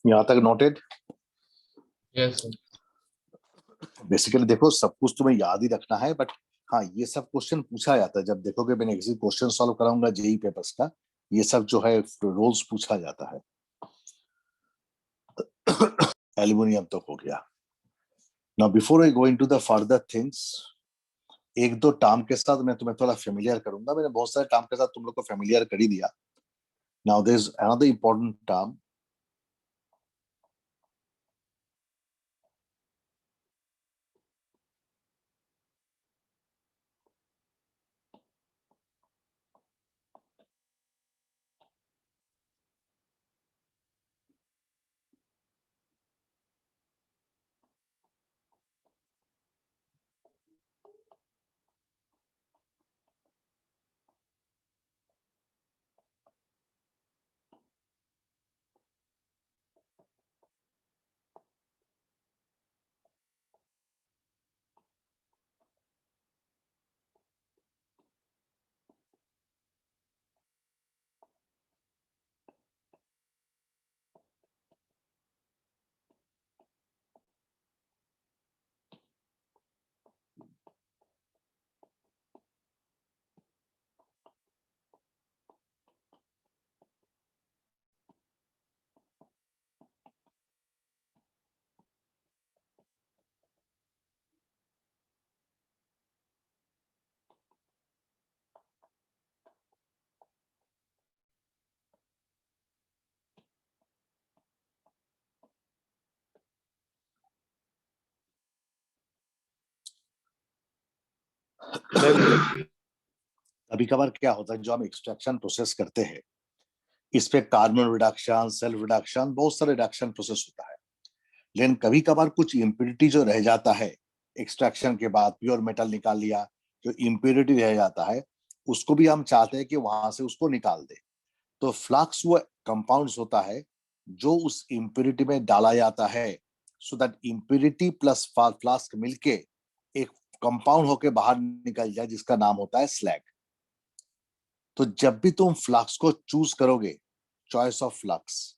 यहाँ तक नोटेड? Yes, sir. बेसिकली देखो, सब कुछ तुम्हें याद ही रखना है, बट हाँ, ये सब क्वेश्चन पूछा जाता है। जब देखोगे मैं नेक्स्ट क्वेश्चन सॉल्व कराऊंगा जेई पेपर्स का, ये सब जो है रोल्स पूछा जाता है। एल्युमिनियम तो हो गया। Now before I go into the further things, एक दो टर्म के साथ मैं तुम्हें थोड़ा फेमिलियर करूंगा। मैंने बहुत सारे टर्म के साथ तुम लोग को फेमिलियर कर ही दिया। Now there is another important term, कभी कभार क्या होता है, जो हम एक्सट्रैक्शन प्रोसेस करते हैं, इस पे कार्बन रिडक्शन, सेल्फ रिडक्शन, बहुत सारे रिडक्शन प्रोसेस होता है। लेकिन कभी कभार कुछ इम्प्योरिटी जो रह जाता है एक्सट्रैक्शन के बाद, प्योर मेटल निकाल लिया, जो इम्प्योरिटी रह जाता है उसको भी हम चाहते हैं कि वहां से उसको निकाल दे। तो फ्लक्स वो कंपाउंड्स होता है जो उस इम्प्योरिटी में डाला जाता है, so that impurity plus flask मिलके एक कंपाउंड होके बाहर निकल जाए, जिसका नाम होता है स्लैग। तो जब भी तुम फ्लक्स को चूज करोगे, चॉइस ऑफ फ्लक्स,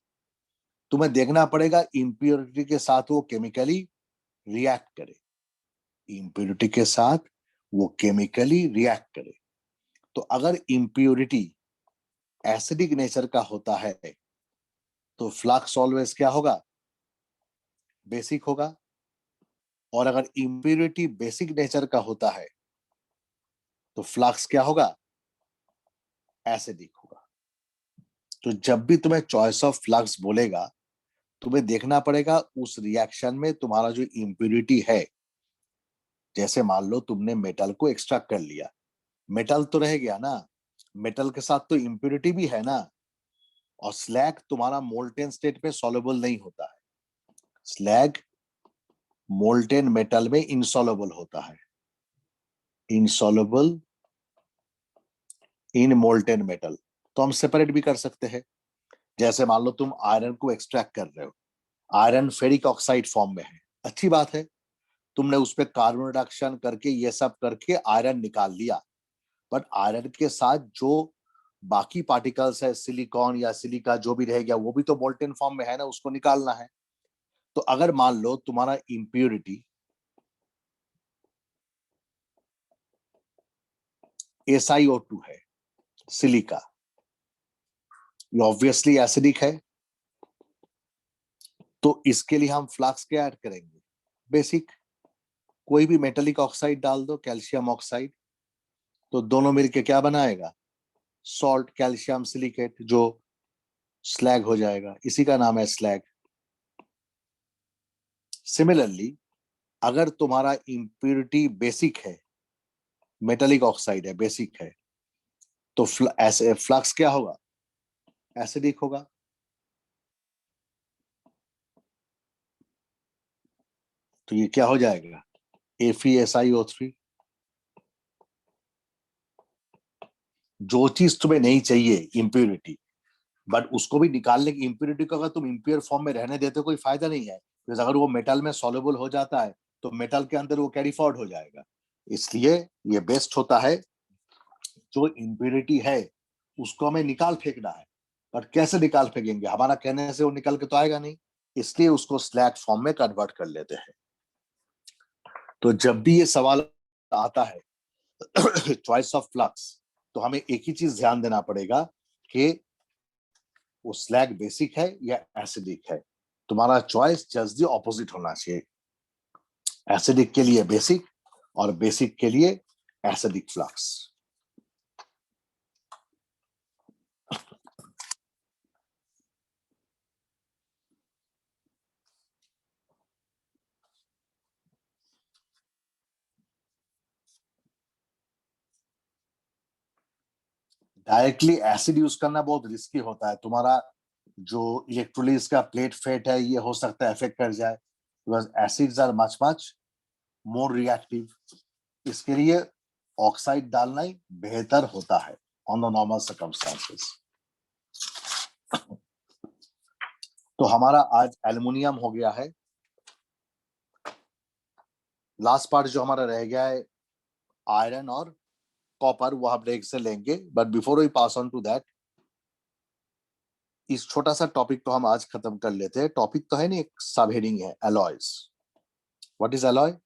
तुम्हें देखना पड़ेगा इम्प्योरिटी के साथ वो केमिकली रिएक्ट करे, इम्प्योरिटी के साथ वो केमिकली रिएक्ट करे। तो अगर इम्प्योरिटी एसिडिक नेचर का होता है तो फ्लक्स ऑलवेज क्या होगा? बेसिक होगा। और अगर इम्प्योरिटी बेसिक नेचर का होता है तो फ्लक्स क्या होगा? एसिडिक होगा। तो जब भी तुम्हें चॉइस ऑफ फ्लक्स बोलेगा, तुम्हें देखना पड़ेगा उस रिएक्शन में तुम्हारा जो इम्प्यूरिटी है, जैसे मान लो तुमने मेटल को एक्सट्रैक्ट कर लिया, मेटल तो रह गया ना, मेटल के साथ तो इम्प्यूरिटी भी है ना, और स्लैग तुम्हारा मोल्टेन स्टेट में सॉल्युबल नहीं होता है, स्लैग मोल्टेन मेटल में इनसॉल्युबल होता है, इनसॉल्युबल इन मोल्टेन मेटल। तो हम सेपरेट भी कर सकते हैं। जैसे मान लो तुम आयरन को एक्सट्रैक्ट कर रहे हो, आयरन फेरिक ऑक्साइड फॉर्म में है, अच्छी बात है, तुमने उस पर कार्बन रिडक्शन करके ये सब करके आयरन निकाल लिया, बट आयरन के साथ जो बाकी पार्टिकल्स है, सिलिकॉन या सिलिका जो भी रह गया, वो भी तो मोल्टेन फॉर्म में है ना, उसको निकालना है। तो अगर मान लो तुम्हारा इम्प्योरिटी SiO2 है, सिलिका, ये ऑब्वियसली एसिडिक है, तो इसके लिए हम फ्लक्स क्या ऐड करेंगे? बेसिक, कोई भी मेटेलिक ऑक्साइड डाल दो, कैल्शियम ऑक्साइड, तो दोनों मिलके क्या बनाएगा? सॉल्ट, कैल्शियम सिलिकेट, जो स्लैग हो जाएगा, इसी का नाम है स्लैग। सिमिलरली अगर तुम्हारा इम्प्योरिटी बेसिक है, मेटेलिक ऑक्साइड है, बेसिक है, तो ऐसे फ्लक्स क्या होगा? एसिडिक होगा। तो ये क्या हो जाएगा? FeSiO3। जो चीज तुम्हें नहीं चाहिए इम्प्योरिटी, बट उसको भी निकालने की, इम्प्योरिटी को अगर तुम इम्प्योर फॉर्म में रहने देते हो कोई फायदा नहीं है, बिकॉज अगर वो मेटल में सॉल्युबल हो जाता है तो मेटल के अंदर वो कैरी फॉरवर्ड हो जाएगा। इसलिए ये बेस्ट होता है, जो इम्प्योरिटी है उसको हमें निकाल फेंकना है, बट कैसे निकाल फेंकेंगे? हमारा कहने से वो निकल के तो आएगा नहीं, इसलिए उसको स्लैग फॉर्म में कन्वर्ट कर लेते हैं। तो जब भी ये सवाल आता है चॉइस ऑफ फ्लक्स, तो हमें एक ही चीज ध्यान देना पड़ेगा कि वो स्लैग बेसिक है या एसिडिक है। तुम्हारा चॉइस जस्ट दी ऑपोजिट होना चाहिए, एसिडिक के लिए बेसिक और बेसिक के लिए acidic flux. Directly acid use करना बहुत रिस्की होता है, तुम्हारा जो इलेक्ट्रोलिस का प्लेट फेट है ये हो सकता है अफेक्ट कर जाए, because acids are much much more reactive. इसके लिए ऑक्साइड डालना ही बेहतर होता है ऑन द नॉर्मल सर्कमस्टांसेस। तो हमारा आज एल्युमिनियम हो गया है। लास्ट पार्ट जो हमारा रह गया है आयरन और कॉपर, वो हम ब्रेक से लेंगे, but before we pass on to that, इस छोटा सा टॉपिक को हम आज खत्म कर लेते हैं। टॉपिक तो है नहीं, एक सब हेडिंग है, एलॉयज। What is alloy?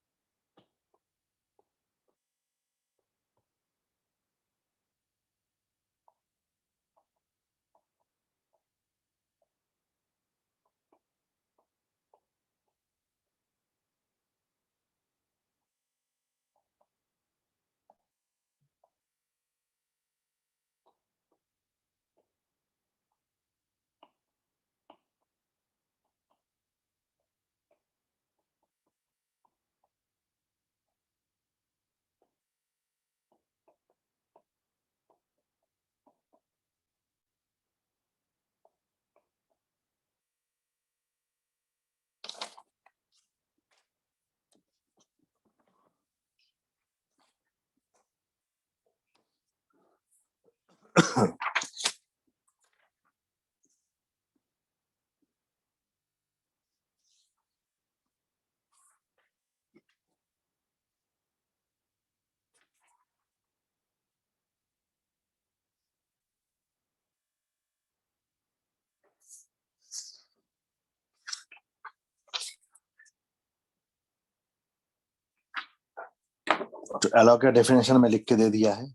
तो एलॉय का डेफिनेशन में लिख के दे दिया है,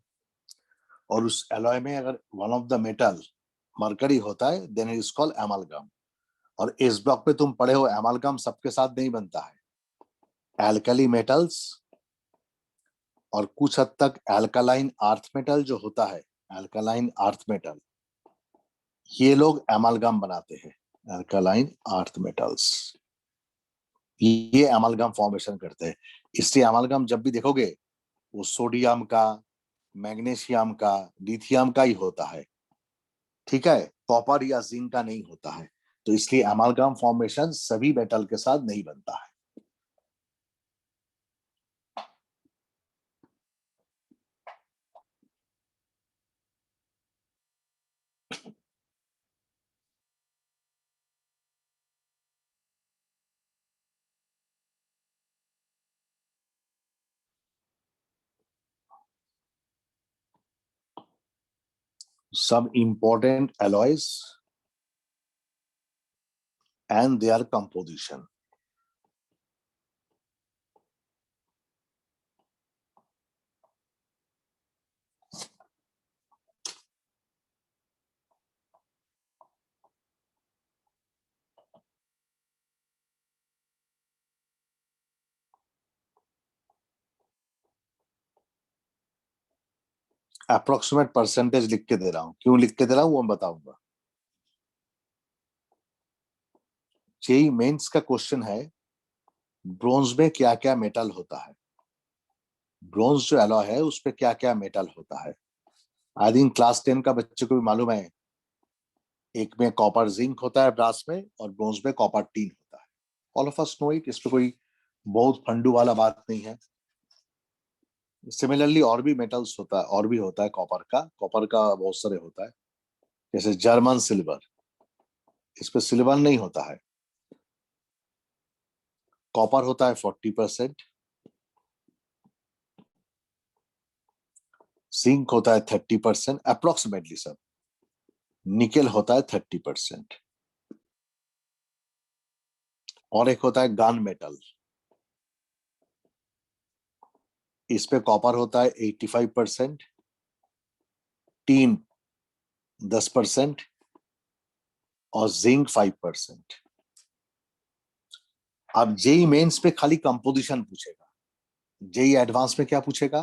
और उस एलॉय में अगर one of the metal mercury होता है then it is called amalgam. और इस ब्लॉक पे तुम पढ़े हो एमालगम सबके साथ नहीं बनता है, एल्कली मेटल्स और कुछ हद तक एल्कालाइन अर्थ मेटल जो होता है, एल्कालाइन अर्थ मेटल, ये लोग एमालगम बनाते हैं, एल्कालाइन अर्थ मेटल्स, ये एमालगम फॉर्मेशन करते हैं। इसलिए एमालगम जब भी देखोगे वो सोडियम का, मैग्नीशियम का, लिथियम का ही होता है, ठीक है, कॉपर या जिंक का नहीं होता है। तो इसलिए एमालगम फॉर्मेशन सभी मेटल के साथ नहीं बनता है। Some important alloys and their composition. Approximate percentage लिख के दे रहा हूं, क्यों लिख के दे रहा हूं वो मैं बताऊंगा। जेई मेंस का क्वेश्चन है ब्रोंज में क्या क्या मेटल होता है, ब्रोंज जो एलॉय है उस पे क्या क्या मेटल होता है। आई थिंक क्लास 10 का बच्चे को भी मालूम है, एक में कॉपर जिंक होता है ब्रास में, और ब्रोंज में कॉपर टीन होता है। All of us know it, इस पे कोई बहुत फंडू वाला बात नहीं है। सिमिलरली और भी मेटल्स होता है, और भी होता है कॉपर का बहुत सारे होता है, जैसे जर्मन सिल्वर, इस पे सिल्वर नहीं होता है। कॉपर होता है 40%, जिंक होता है 30% अप्रोक्सीमेटली सब, निकेल होता है 30%, और एक होता है गन मेटल, इस पे कॉपर होता है 85%, टीन 10% और जिंक 5%। अब जेई मेंस पे खाली कंपोजिशन पूछेगा, जेई एडवांस में क्या पूछेगा,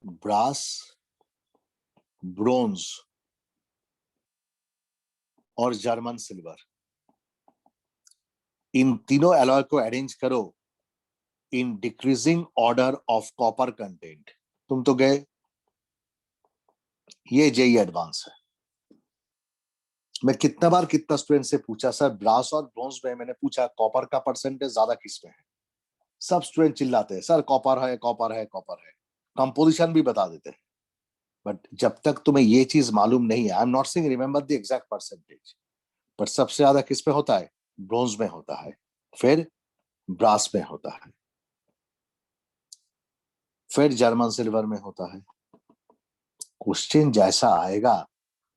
ब्रास, ब्रोंज और जर्मन सिल्वर, इन तीनों एलॉय को अरेंज करो in decreasing order of copper content. तुम तो गए, ये जेई एडवांस है। मैं कितना बार कितना स्टूडेंट से पूछा, सर ब्रास और ब्रोंज में मैंने पूछा कॉपर का परसेंटेज ज्यादा किसमें है, सब स्टूडेंट चिल्लाते हैं सर कॉपर है कॉपर है कॉपर है, कंपोजिशन भी बता देते हैं। बट जब तक तुम्हें ये चीज मालूम नहीं है, I am not saying remember the exact percentage, पर सबसे ज्यादा किस पे होता है, ब्रोंज में होता है, फिर ब्रास में होता है, फिर जर्मन सिल्वर में होता है। क्वेश्चन जैसा आएगा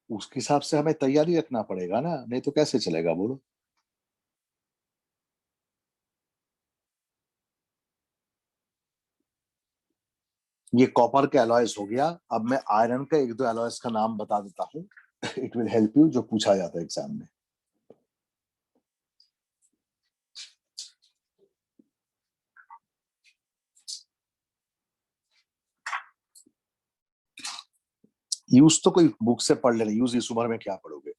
उसके हिसाब से हमें तैयारी रखना पड़ेगा ना, नहीं तो कैसे चलेगा बोलो। ये कॉपर के एलॉयज हो गया। अब मैं आयरन का एक दो एलॉयज का नाम बता देता हूँ, इट विल हेल्प यू, जो पूछा जाता है एग्जाम में। यूज तो कोई बुक से पढ़ लेना, यूज इस उम्र में क्या पढ़ोगे।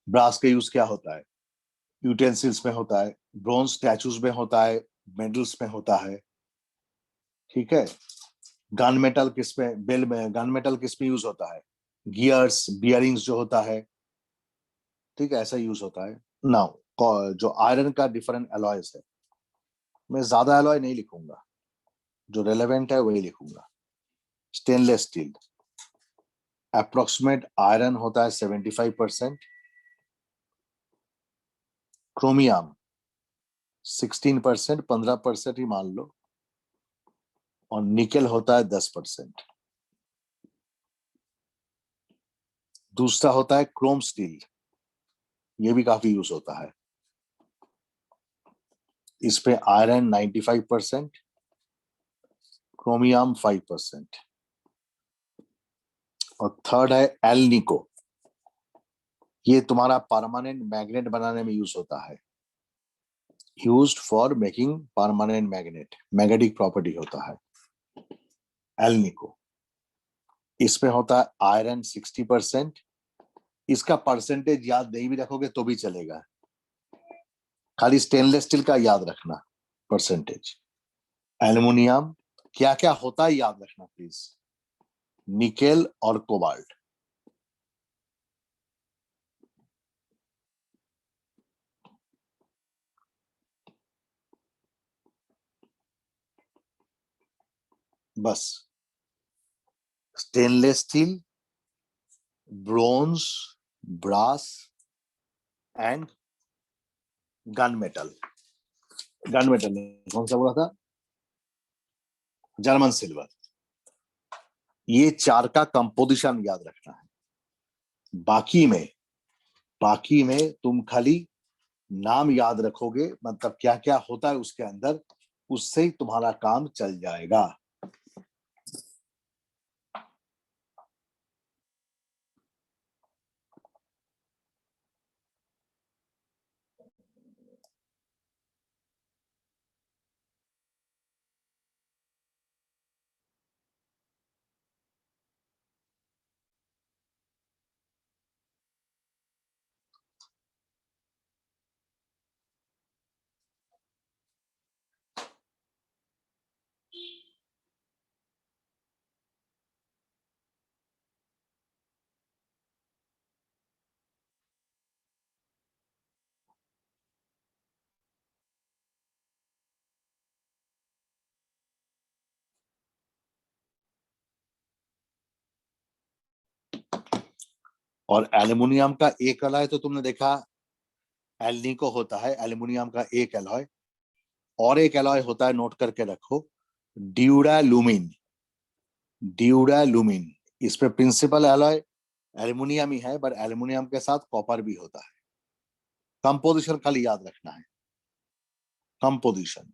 ब्रास का यूज क्या होता है, यूटेंसिल्स में होता है, ब्रॉन्ज स्टैचूज में होता है, मेडल्स में होता है, ठीक है। गन मेटल किस में, बेल में गन मेटल किस में यूज होता है, गियर्स बियरिंग्स जो होता है, ठीक है, ऐसा यूज होता है। नाउ जो आयरन का डिफरेंट एलॉयज है, मैं ज्यादा एलॉय नहीं लिखूंगा, जो रेलेवेंट है वही लिखूंगा। स्टेनलेस स्टील, अप्रोक्सीमेट आयरन होता है 75%, क्रोमियम 16%, 15% ही मान लो, और निकेल होता है 10%। दूसरा होता है क्रोम स्टील, ये भी काफी यूज होता है, इस पे आयरन 95%, क्रोमियम 5%। और थर्ड है एल निको, ये तुम्हारा परमानेंट मैग्नेट बनाने में यूज होता है, used for making permanent magnet, magnetic property होता है। एल्निको। इसमें होता है आयरन 60%। इसका परसेंटेज याद नहीं भी रखोगे तो भी चलेगा, खाली स्टेनलेस स्टील का याद रखना परसेंटेज। एल्युमिनियम क्या क्या होता है याद रखना प्लीज, निकेल और कोबाल्ट। बस stainless steel, bronze, brass and gun metal. Gun metal कौन सा बोला था, जर्मन सिल्वर। ये चार का कंपोजिशन याद रखना है। बाकी में तुम खाली नाम याद रखोगे, मतलब क्या क्या होता है उसके अंदर, उससे ही तुम्हारा काम चल जाएगा। और एल्युमिनियम का एक अलॉय तो तुमने देखा, एल्निको होता है एल्युमिनियम का एक अलॉय। और एक अलॉय होता है, नोट करके रखो, ड्यूरालुमिन। ड्यूरालुमिन इस पे प्रिंसिपल अलॉय एल्युमिनियम ही है, पर एल्युमिनियम के साथ कॉपर भी होता है। कंपोजिशन खाली याद रखना है, कंपोजिशन।